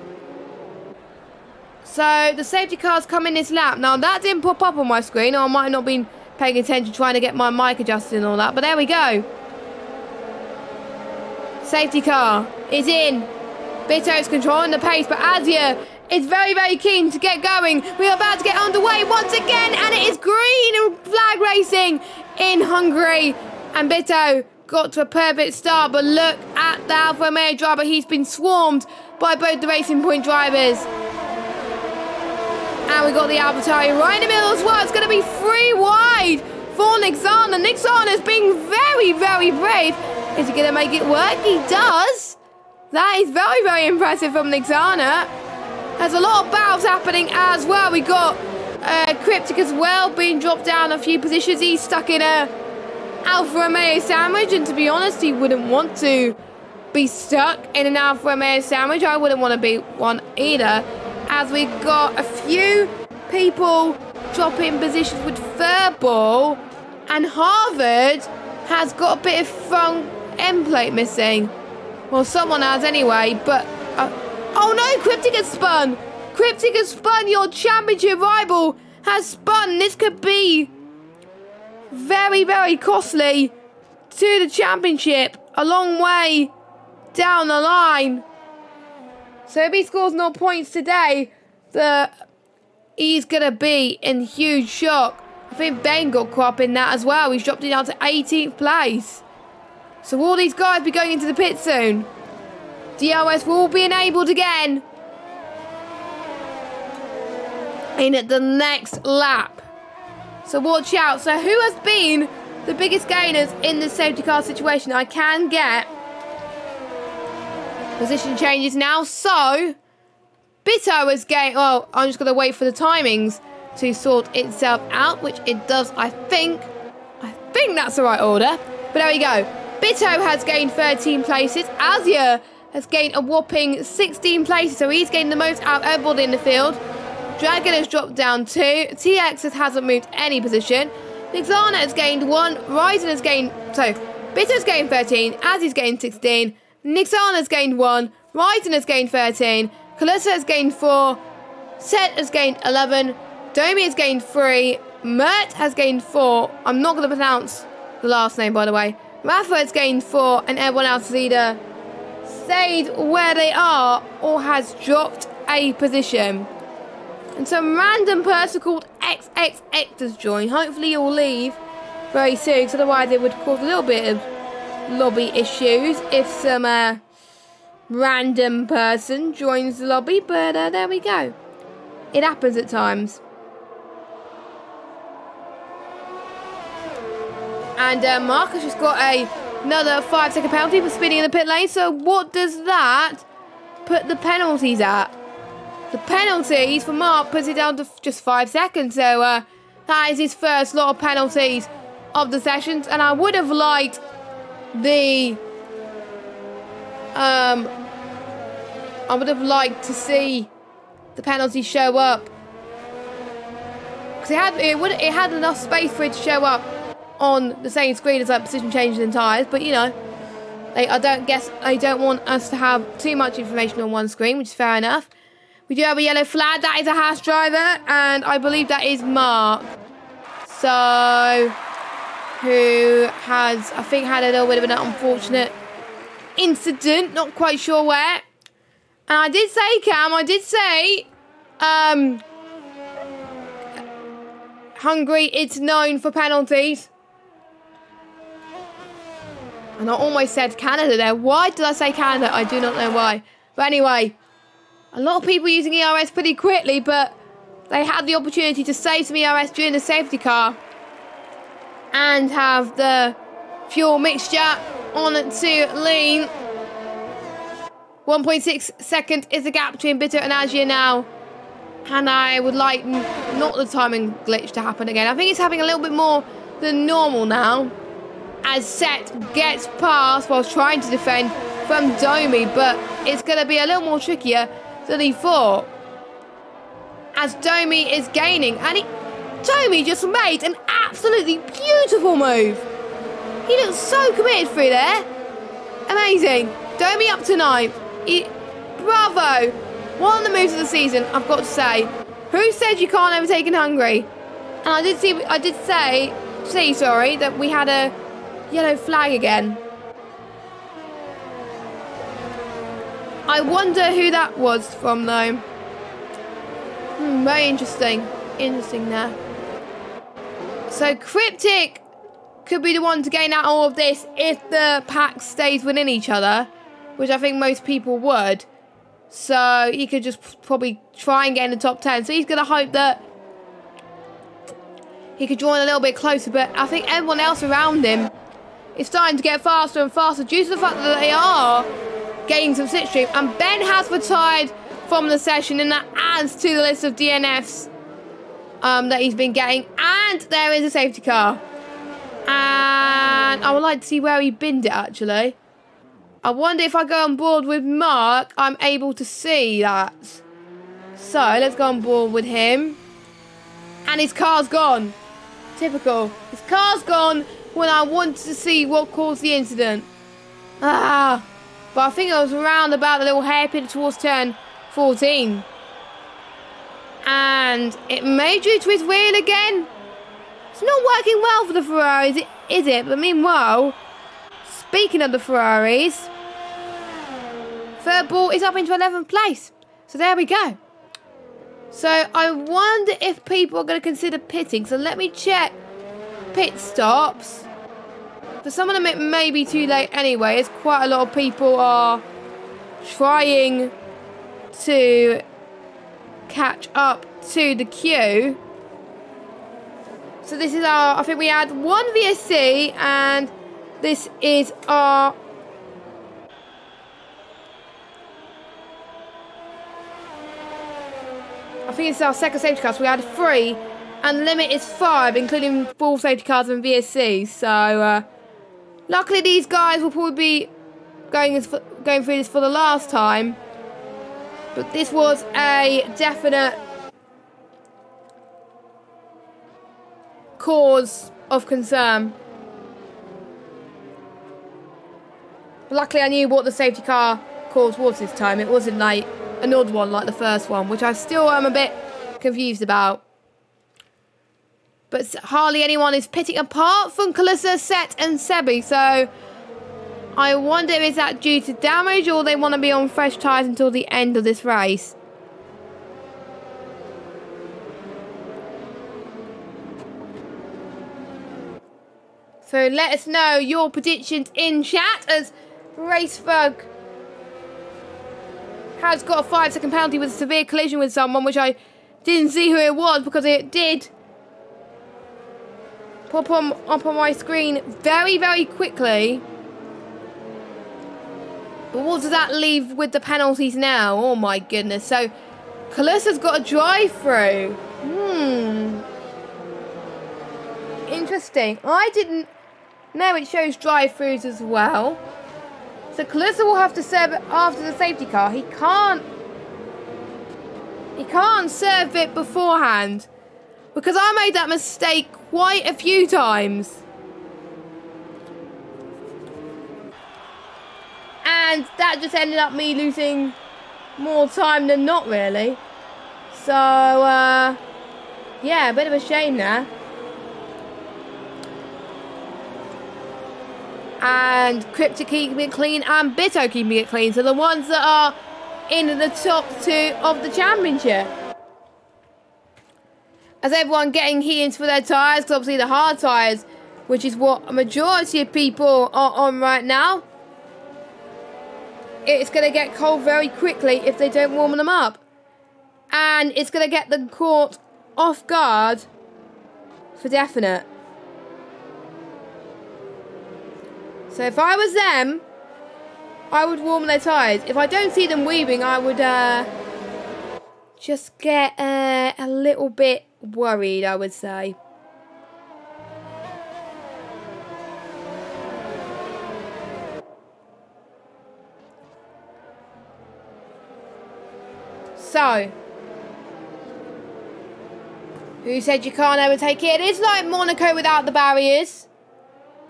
So the safety car's come in this lap. Now that didn't pop up on my screen, or I might not have been paying attention trying to get my mic adjusted and all that. But there we go. Safety car is in. Bito's controlling the pace, but Azia is very, very keen to get going. We are about to get underway once again, and it is green and flag racing in Hungary. And Bito got to a perfect start, but look at the Alfa Romeo driver. He's been swarmed by both the Racing Point drivers. And we got the AlphaTauri right in the middle as well. It's going to be 3 wide for Nick Zana. Nick Zana's being very, very brave. Is he going to make it work? He does. That is very, very impressive from Nick Zana. There's a lot of battles happening as well. We got Cryptic as well being dropped down a few positions. He's stuck in a Alfa Romeo sandwich, and to be honest, he wouldn't want to be stuck in an Alfa Romeo sandwich. I wouldn't want to be one either, as we've got a few people dropping positions with Furball, and Harvard has got a bit of front end plate missing. Well, someone has anyway, but oh no, Cryptic has spun. Cryptic has spun. Your championship rival has spun. This could be very, very costly to the championship a long way down the line. So if he scores no points today, he's going to be in huge shock. I think Ben got caught up in that as well. He's dropped it down to 18th place. So will these guys be going into the pit soon? DRS will be enabled again in the next lap. So watch out. So who has been the biggest gainers in the safety car situation? I can get position changes now. So Bitto has gained. Well, I'm just going to wait for the timings to sort itself out, which it does, I think. I think that's the right order. But there we go. Bitto has gained 13 places. Azia has gained a whopping 16 places. So he's gained the most out of everybody in the field. Dragon has dropped down 2. TX hasn't moved any position. Nixana has gained 1. Ryzen has gained... So, Bitto's gained 13. Azzy's gained 16. Nixana has gained 1. Ryzen has gained 13. Kalissa has gained 4. Set has gained 11. Domi has gained 3. Mert has gained 4. I'm not going to pronounce the last name, by the way. Rafa has gained 4. And everyone else has either stayed where they are or has dropped a position. And some random person called XXX has joined. Hopefully he'll leave very soon, because otherwise it would cause a little bit of lobby issues if some random person joins the lobby. But there we go. It happens at times. And Marcus just got another 5-second penalty for spinning in the pit lane. So what does that put the penalties at? The penalties for Mark puts it down to just 5 seconds. So that is his first lot of penalties of the sessions. And I would have liked the... I would have liked to see the penalty show up. Because it had enough space for it to show up on the same screen as like position changes and tyres. But, you know, I don't want us to have too much information on one screen, which is fair enough. We do have a yellow flag. That is a Haas driver, and I believe that is Mark. So, who has, I think, had a little bit of an unfortunate incident. Not quite sure where. And I did say, Cam, Hungary, it's known for penalties. And I almost said Canada there. Why did I say Canada? I do not know why. But anyway, a lot of people using ERS pretty quickly, but they had the opportunity to save some ERS during the safety car and have the fuel mixture on to lean. 1.6 seconds is the gap between Bitter and Azure now. And I would like not the timing glitch to happen again. I think it's happening a little bit more than normal now, as Set gets past while trying to defend from Domi, but it's going to be a little more trickier than he thought, as Domi is gaining, and Domi just made an absolutely beautiful move. He looks so committed through there. Amazing. Domi up to 9th. Bravo. One of the moves of the season, I've got to say. Who said you can't overtake in Hungary? And I did say that we had a yellow flag again. I wonder who that was from, though. Very interesting. Interesting there. So Cryptic could be the one to gain out all of this if the pack stays within each other, which I think most people would. So he could just probably try and get in the top 10. So he's going to hope that he could join a little bit closer. But I think everyone else around him is starting to get faster and faster due to the fact that they are getting some slipstream. And Ben has retired from the session, and that adds to the list of DNFs that he's been getting. And there is a safety car. And I would like to see where he binned it, actually. I wonder if I go on board with Mark, I'm able to see that. So, let's go on board with him. And his car's gone. Typical. His car's gone when I wanted to see what caused the incident. But I think I was around about a little hairpin towards turn 14. And it may due to his wheel again. It's not working well for the Ferraris, is it? But meanwhile, speaking of the Ferraris, third ball is up into 11th place. So there we go. So I wonder if people are going to consider pitting. So let me check pit stops. For some of them it may be too late anyway, as quite a lot of people are trying to catch up to the queue. So this is our, I think we had one VSC, and this is our I think it's our second safety car. So we had 3, and the limit is 5, including full safety cars and VSC. So luckily these guys will probably be going through this for the last time. But this was a definite cause of concern. But luckily I knew what the safety car cause was this time. It wasn't like an odd one like the first one, which I still am a bit confused about. But hardly anyone is pitting apart from Kalissa, Set and Sebi. So I wonder if is that due to damage or they want to be on fresh tyres until the end of this race. So let us know your predictions in chat, as Racebug has got a 5-second penalty with a severe collision with someone, which I didn't see who it was because it did pop up on my screen very, very quickly. But what does that leave with the penalties now? Oh my goodness. So Kalissa's got a drive-through. Interesting. I didn't know it shows drive-throughs as well. So Kalissa will have to serve it after the safety car. He can't serve it beforehand, because I made that mistake quite a few times. And that just ended up me losing more time than not, really. So, yeah, a bit of a shame there. And Cryptic keeping it clean and Bitto keeping it clean. So the ones that are in the top 2 of the championship. As everyone getting heat for their tyres, because obviously the hard tyres, which is what a majority of people are on right now, it's going to get cold very quickly if they don't warm them up. And it's going to get them caught off guard for definite. So if I was them, I would warm their tyres. If I don't see them weaving, I would just get a little bit worried, I would say. So, who said you can't overtake it? It is like Monaco without the barriers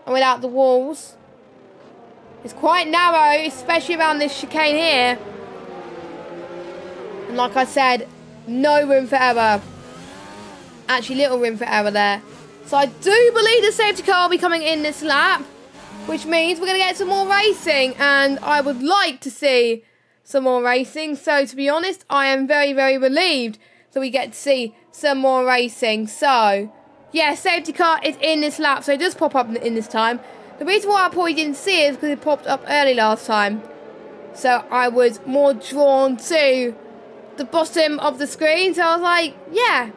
and without the walls. It's quite narrow, especially around this chicane here. And like I said, no room for error. Actually, little room for error there. So I do believe the safety car will be coming in this lap, which means we're going to get some more racing. And I would like to see some more racing. So to be honest, I am very, very relieved that we get to see some more racing. So Yeah, safety car is in this lap, so it does pop up in this time. The reason why I probably didn't see it is because it popped up early last time. So I was more drawn to the bottom of the screen, so I was like, yeah.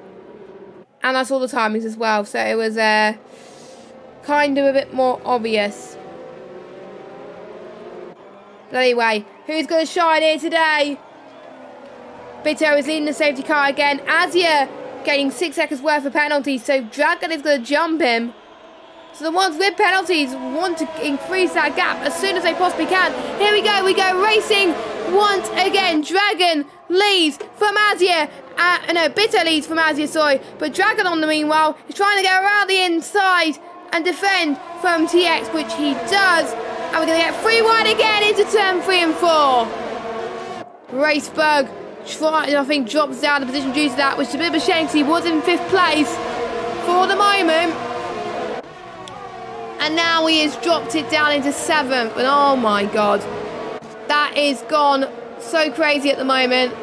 And I saw the timings as well, so it was kind of a bit more obvious. But anyway, who's going to shine here today? Bito is leading the safety car again. Azia gaining 6 seconds worth of penalties, so Dragon is going to jump him. So the ones with penalties want to increase that gap as soon as they possibly can. Here we go racing once again. Dragon leads from Azia. No, Bito leads from Azia, sorry. But Dragon on the meanwhile is trying to go around the inside and defend from TX, which he does. And we're going to get free wide again into turn 3 and 4. Racebug, I think, drops down the position due to that, which is a bit of a shame because he was in 5th place for the moment. And now he has dropped it down into 7th. And oh my god. That is gone so crazy at the moment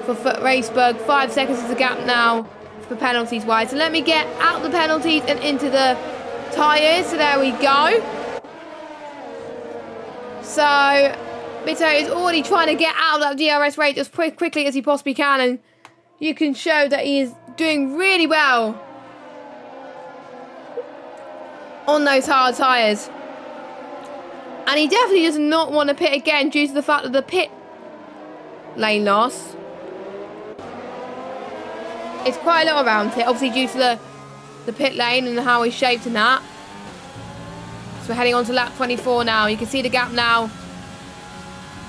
for Racebug. 5 seconds is the gap now for penalties wise. So let me get out the penalties and into the tyres. So there we go. So Bito is already trying to get out of that DRS rate as quickly as he possibly can. And you can show that he is doing really well on those hard tyres. And he definitely does not want to pit again due to the fact that the pit lane loss is quite a lot around it, obviously due to the pit lane and how he's shaped in that. So we're heading on to lap 24 now. You can see the gap now.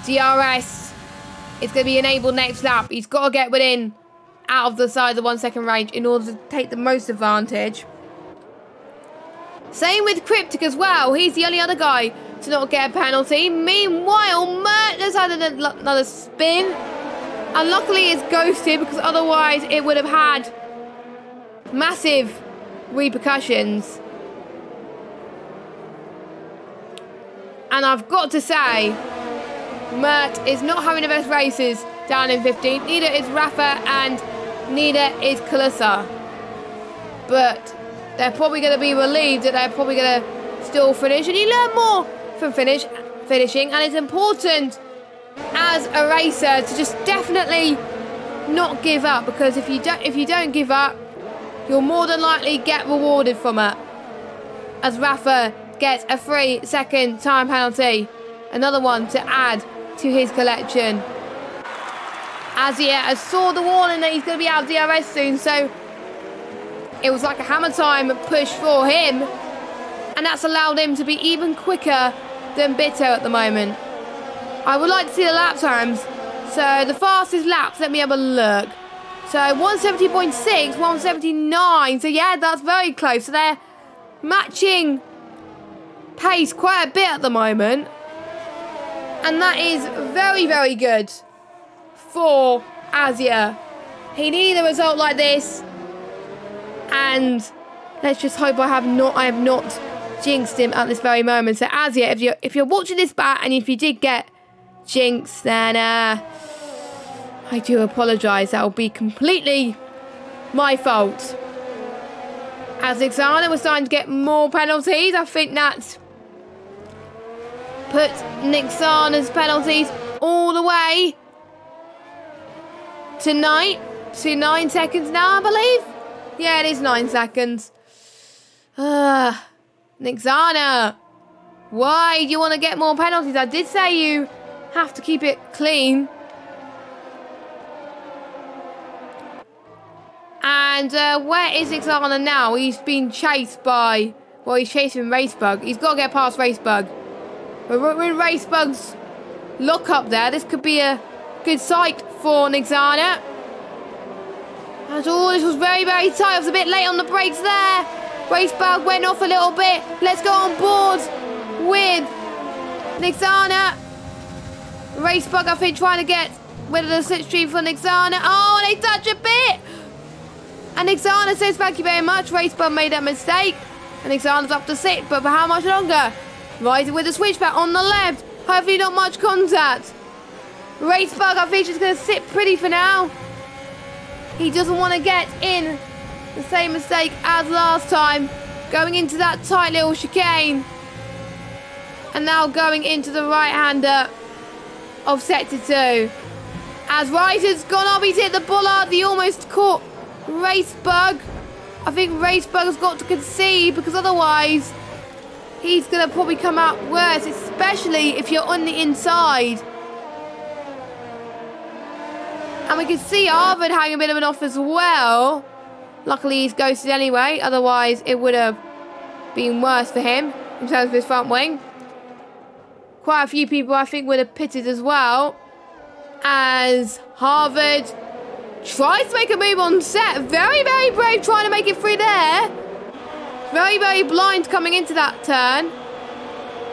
DRS is going to be enabled next lap. He's got to get within out of the side of the 1 second range in order to take the most advantage. Same with Cryptic as well. He's the only other guy to not get a penalty. Meanwhile, Mert has had another spin. And luckily it's ghosted because otherwise it would have had massive repercussions. And I've got to say, Mert is not having the best races down in 15. Neither is Rafa and neither is Kalissa. But they're probably going to be relieved that they're probably going to still finish. And you learn more from finishing. And it's important as a racer to just definitely not give up. Because if you don't give up, you'll more than likely get rewarded from it. As Rafa gets a 3-second time penalty. Another one to add to his collection. Azia saw the warning that he's going to be out of DRS soon. So it was like a hammer time push for him. And that's allowed him to be even quicker than Bito at the moment. I would like to see the lap times. So the fastest laps, let me have a look. So 170.6, 179. So yeah, that's very close. So they're matching pace quite a bit at the moment. And that is very, very good for Azia. He needed a result like this. And let's just hope I have not jinxed him at this very moment. So Azia, if you're watching this back and if you did get jinxed, then I do apologise. That will be completely my fault. As Xana was starting to get more penalties, I think that's put Nixana's penalties all the way to 9 seconds now, I believe. Yeah, it is 9 seconds. Nixana, why do you want to get more penalties? I did say you have to keep it clean. And where is Nixana now? He's been chased by... Well, he's chasing Racebug. He's got to get past Racebug. We're in Racebug's lock up there. This could be a good sight for Nixana. And this was very, very tight. I was a bit late on the brakes there. Racebug went off a little bit. Let's go on board with Nixana. Racebug, I think, trying to get rid of the slipstream for Nixana. Oh, they touch a bit. And Nixana says, thank you very much. Racebug made that mistake. And Nixana's up to 6, but for how much longer? Rising with the switchback on the left. Hopefully not much contact. Racebug, I think, is going to sit pretty for now. He doesn't want to get in the same mistake as last time. Going into that tight little chicane. And now going into the right-hander of Sector 2. As Ryder's gone up, he's hit the bollard. He almost caught Racebug. I think Racebug has got to concede because otherwise he's going to probably come out worse, especially if you're on the inside. And we can see Harvard having a bit of an off as well. Luckily he's ghosted anyway, otherwise it would have been worse for him in terms of his front wing. Quite a few people I think would have pitted as well. As Harvard tries to make a move on set. Very, very brave trying to make it through there. Very, very blind coming into that turn.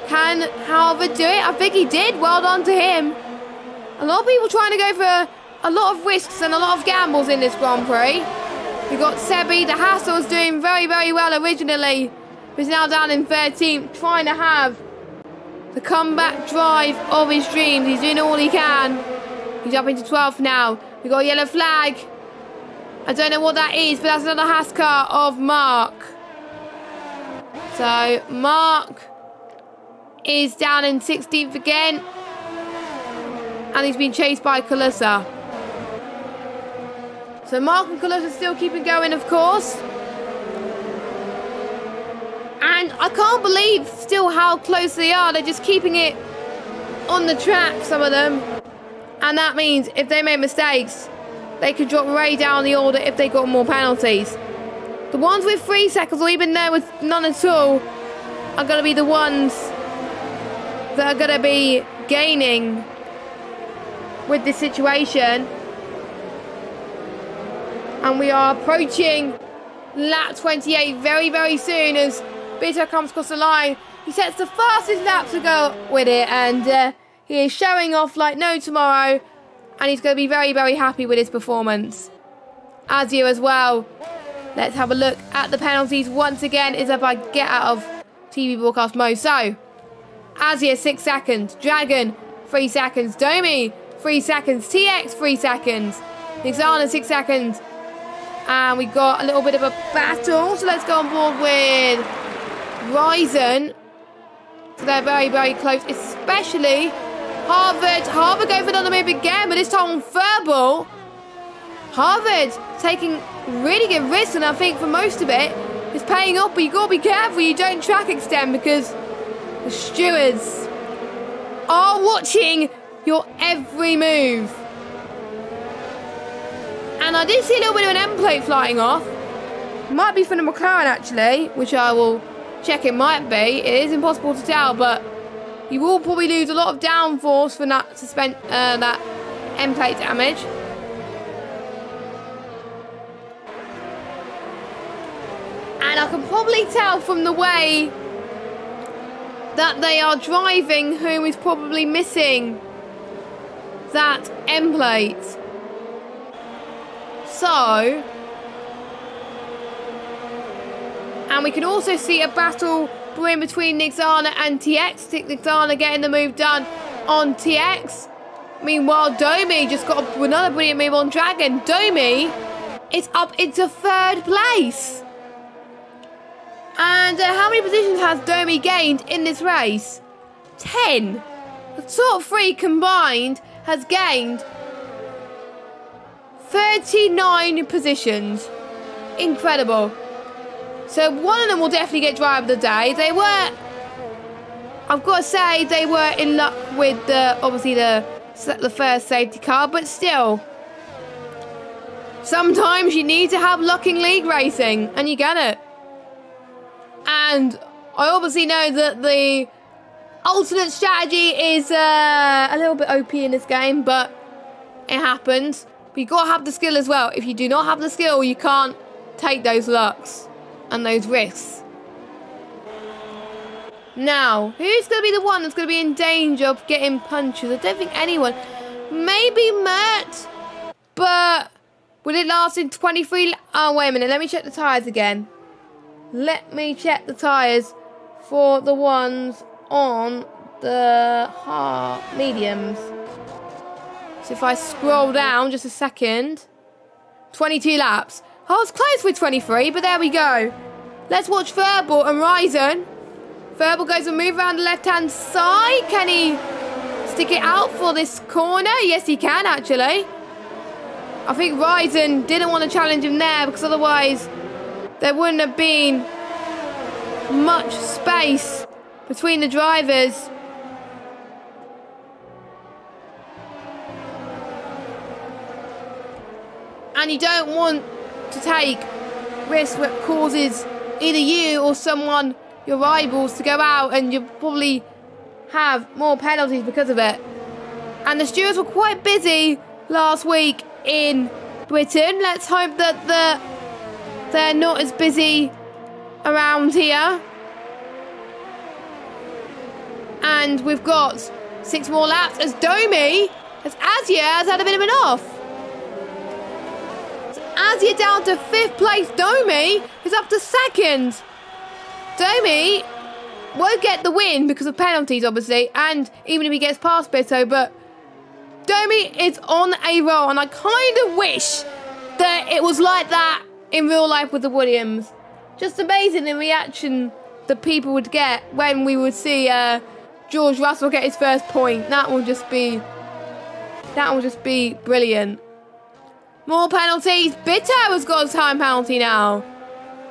Can Harvard do it? I think he did. Well done to him. A lot of people trying to go for a lot of risks and a lot of gambles in this Grand Prix. We've got Sebi. The Hassel was doing very, very well originally. He's now down in 13th, trying to have the comeback drive of his dreams. He's doing all he can. He's up into 12th now. We've got a yellow flag. I don't know what that is, but that's another Haas car of Mark. So, Mark is down in 16th again. And he's been chased by Kalusa. So, Mark and Kalusa still keeping going, of course. And I can't believe still how close they are. They're just keeping it on the track, some of them. And that means if they make mistakes, they could drop way down the order if they got more penalties. The ones with 3 seconds or even there with none at all are going to be the ones that are going to be gaining with this situation. And we are approaching lap 28 very, very soon as Bitter comes across the line. He sets the fastest lap to go with it, and he is showing off like no tomorrow, and he's going to be very, very happy with his performance. Azio as well. Let's have a look at the penalties once again. Is if I get out of TV broadcast mode. So, Azio 6 seconds. Dragon 3 seconds. Domi 3 seconds. TX 3 seconds. Nixana 6 seconds. And we got a little bit of a battle. So let's go on board with Ryzen. So they're very, very close. Especially Harvard. Harvard going for another move again, but this time on Furball. Harvard taking really good risks, and I think for most of it, it's paying off. But you've got to be careful you don't track extend, because the stewards are watching your every move. And I did see a little bit of an end plate flying off. Might be from the McLaren actually, which I will check. It might be. It is impossible to tell, but you will probably lose a lot of downforce from that that end plate damage. And I can probably tell from the way that they are driving who is probably missing that end plate. So, and we can also see a battle brewing between Nixana and TX. Nixana getting the move done on TX. Meanwhile, Domi just got another brilliant move on Dragon. Domi is up into 3rd place. And how many positions has Domi gained in this race? 10. The top 3 combined has gained 39 positions. Incredible. So one of them will definitely get driver of the day. They were, I've got to say, they were in luck with obviously the first safety car, but still, sometimes you need to have luck in league racing, and you get it. And I obviously know that the alternate strategy is a little bit OP in this game, but it happens. But you've got to have the skill as well. If you do not have the skill, you can't take those lucks and those risks. Now, who's going to be the one that's going to be in danger of getting punches? I don't think anyone. Maybe Mert, but will it last in 23? Oh, wait a minute. Let me check the tyres again. Let me check the tyres for the ones on the hard mediums. So if I scroll down just a second, 22 laps. I was close with 23, but there we go. Let's watch Verbal and Ryzen. Verbal goes a move around the left-hand side. Can he stick it out for this corner? Yes, he can, actually. I think Ryzen didn't want to challenge him there because otherwise there wouldn't have been much space between the drivers. And you don't want to take risks that causes either you or someone, your rivals, to go out, and you probably have more penalties because of it. And the stewards were quite busy last week in Britain. Let's hope that they're not as busy around here. And we've got 6 more laps as Domi, as Azia has had a bit of an off. Azia down to 5th place. Domi is up to 2nd. Domi won't get the win because of penalties, obviously, and even if he gets past Beto, but Domi is on a roll, and I kind of wish that it was like that in real life with the Williams. Just amazing the reaction that people would get when we would see George Russell get his first point. That will just be brilliant. More penalties. Beto has got a time penalty now.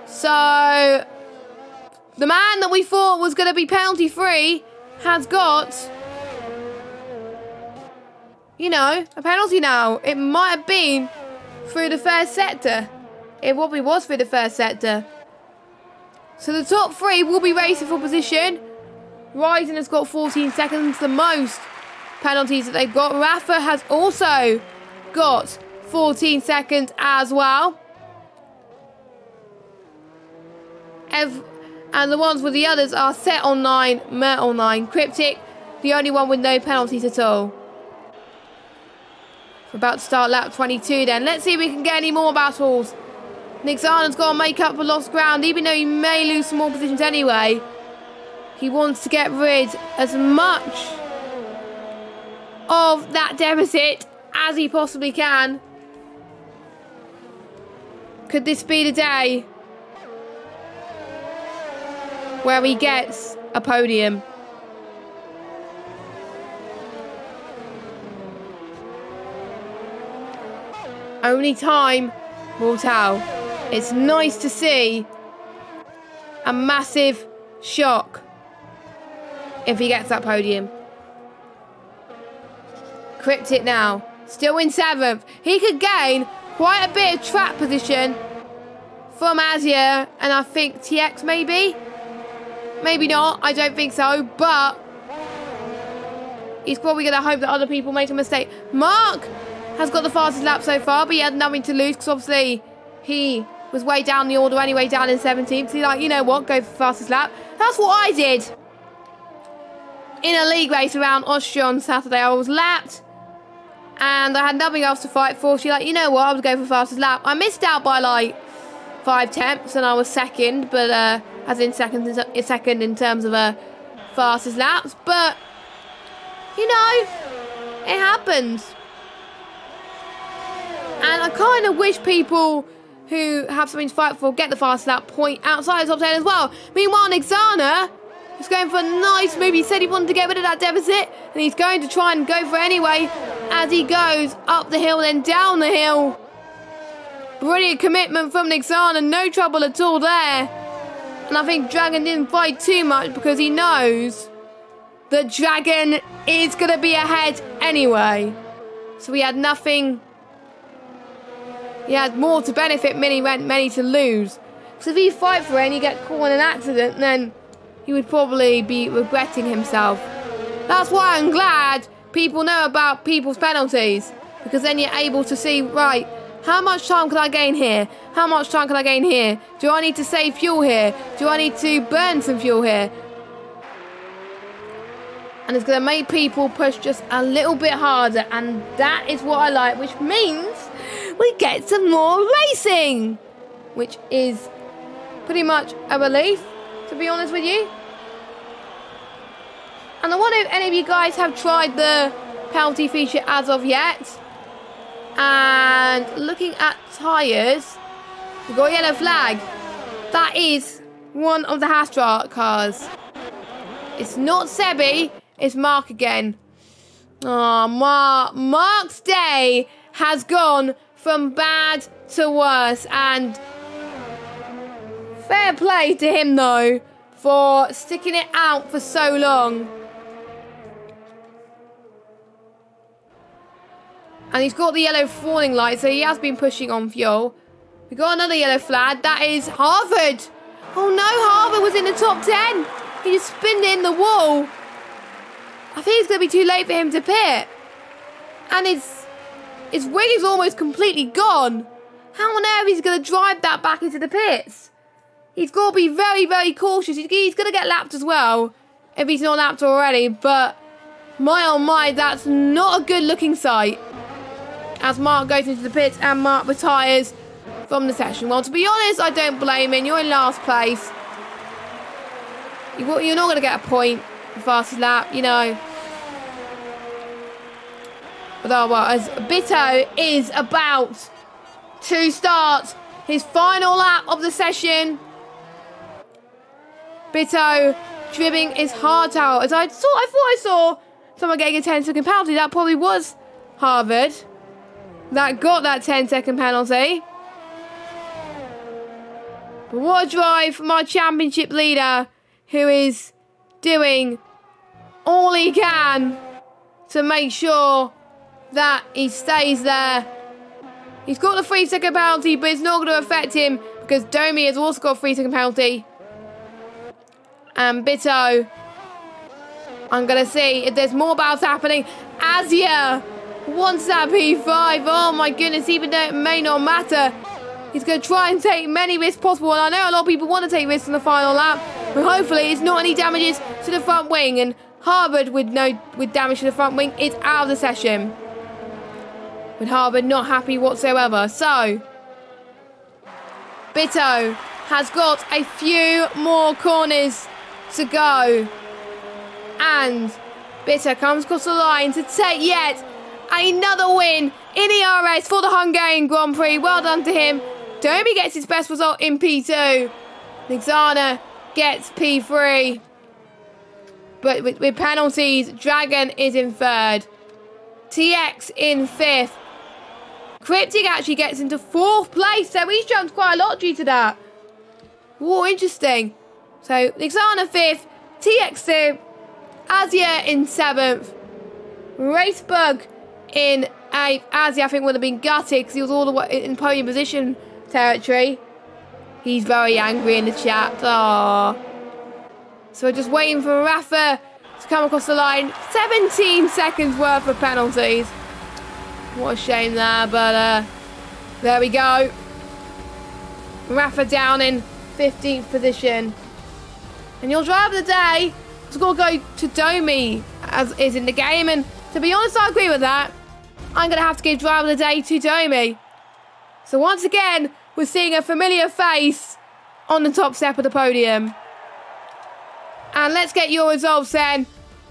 So the man that we thought was going to be penalty free has got, you know, a penalty now. It might have been through the first sector. It probably was through the first sector. So the top 3 will be racing for position. Ryzen has got 14 seconds, the most penalties that they've got. Rafa has also got 14 seconds as well. And the ones with the others are Set on 9, Mert on 9, Cryptic, the only one with no penalties at all. We're about to start lap 22 then. Let's see if we can get any more battles. Nick Zarna's got to make up for lost ground, even though he may lose some more positions anyway. He wants to get rid as much of that deficit as he possibly can. Could this be the day where he gets a podium? Only time will tell. It's nice to see a massive shock if he gets that podium. Cryptic now, still in 7th. He could gain quite a bit of track position from Azia and I think TX maybe. Maybe not, I don't think so, but he's probably going to hope that other people make a mistake. Mark has got the fastest lap so far, but he had nothing to lose because obviously he was way down the order anyway, down in 17th. So he's like, you know what, go for fastest lap. That's what I did in a league race around Austria on Saturday. I was lapped and I had nothing else to fight for. She's like, you know what, I would go for fastest lap. I missed out by like 5 tenths and I was second, but as in second in terms of fastest laps. But, you know, it happens. And I kind of wish people who have something to fight for get the fast lap point outside the top 10 as well. Meanwhile, Nick Zarna is going for a nice move. He said he wanted to get rid of that deficit, and he's going to try and go for it anyway as he goes up the hill, then down the hill. Brilliant commitment from Nick Zarna, no trouble at all there. And I think Dragon didn't fight too much because he knows that Dragon is going to be ahead anyway. So he had nothing. He had more to benefit, many to lose. So if he fight for it and he get caught in an accident, then he would probably be regretting himself. That's why I'm glad people know about people's penalties. Because then you're able to see, right, how much time can I gain here? How much time can I gain here? Do I need to save fuel here? Do I need to burn some fuel here? And it's going to make people push just a little bit harder. And that is what I like, which means we get some more racing, which is pretty much a relief, to be honest with you. And I wonder if any of you guys have tried the penalty feature as of yet. And looking at tyres, We've got a yellow flag. That is one of the Hastrat cars. It's not Sebi, it's Mark again. Oh, Mark's day has gone from bad to worse, and fair play to him though for sticking it out for so long. And he's got the yellow warning light, so he has been pushing on fuel. We've got another yellow flag. That is Harvard. Oh no, Harvard was in the top 10. He just spinned in the wall. I think it's going to be too late for him to pit. And his wing is almost completely gone. How on earth is he going to drive that back into the pits? He's got to be very, very cautious. He's going to get lapped as well, if he's not lapped already. But my oh my, that's not a good looking sight. As Mark goes into the pits and Mark retires from the session. Well, to be honest, I don't blame him. You're in last place. You're not going to get a point for fastest lap, you know. But oh well, as Bitto is about to start his final lap of the session. Bitto dribbling his heart out. As I thought I saw someone getting a 10-second penalty. That probably was Harvard that got that 10-second penalty. But what a drive from our championship leader, who is doing all he can to make sure that he stays there. He's got the 3-second penalty, but it's not going to affect him because Domi has also got a 3-second penalty. And Bitto, I'm going to see if there's more battles happening. Asia wants that P5. Oh my goodness, even though it may not matter, he's going to try and take many risks possible. And I know a lot of people want to take risks in the final lap, but hopefully it's not any damages to the front wing. And Harvard with damage to the front wing is out of the session. With Harvard not happy whatsoever. So Bitto has got a few more corners to go. And Bitto comes across the line to take yet another win in ERS for the Hungarian Grand Prix. Well done to him. Domi gets his best result in P2. Nixana gets P3. But with penalties, Dragon is in third. TX in fifth. Cryptic actually gets into fourth place, so he's jumped quite a lot due to that. Whoa, interesting. So, Nixana fifth, TX third, Asia in seventh, Racebug in eighth. Asia, I think, would have been gutted because he was all the way in podium position territory. He's very angry in the chat. Aww. So we're just waiting for Rafa to come across the line. 17 seconds worth of penalties. What a shame there, but there we go. Rafa down in 15th position. And your driver of the day has got to go to Domi, as is in the game. And to be honest, I agree with that. I'm going to have to give driver of the day to Domi. So once again, we're seeing a familiar face on the top step of the podium. And let's get your results then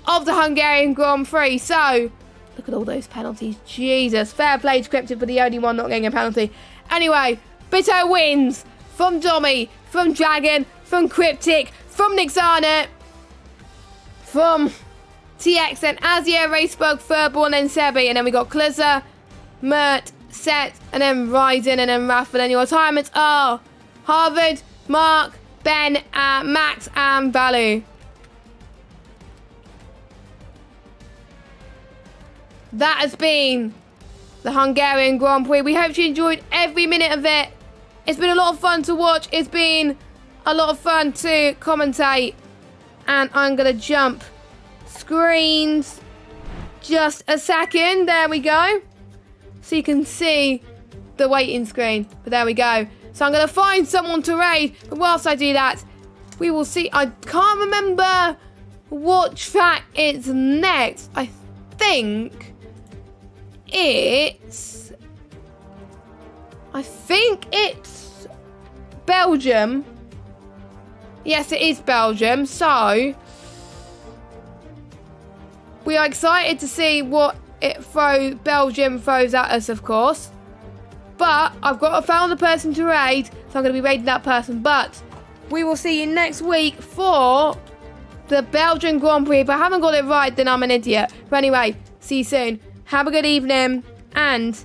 of the Hungarian Grand Prix. So, look at all those penalties. Jesus, fair play to Cryptic for the only one not getting a penalty. Anyway, Bitto wins from Domi, from Dragon, from Cryptic, from Nixana, from TX and Asia, Racebug, Furball, and then Sebi. And then we got Klizza, Mert, Set, and then Ryzen, and then Rafa. And your retirements are Harvard, Mark, Ben, Max, and Balu. That has been the Hungarian Grand Prix. We hope you enjoyed every minute of it. It's been a lot of fun to watch. It's been a lot of fun to commentate. And I'm going to jump screens just a second. There we go. So you can see the waiting screen. But there we go. So I'm going to find someone to raid. But whilst I do that, we will see. I can't remember what track it's next. I think it's Belgium. Yes, it is Belgium. So we are excited to see what Belgium throws at us, of course. But I've got to find the person to raid, so So I'm going to be rating that person. But we will see you next week for the Belgian Grand Prix. If I haven't got it right, then I'm an idiot. But anyway, see you soon. Have a good evening and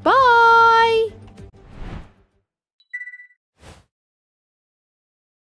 bye.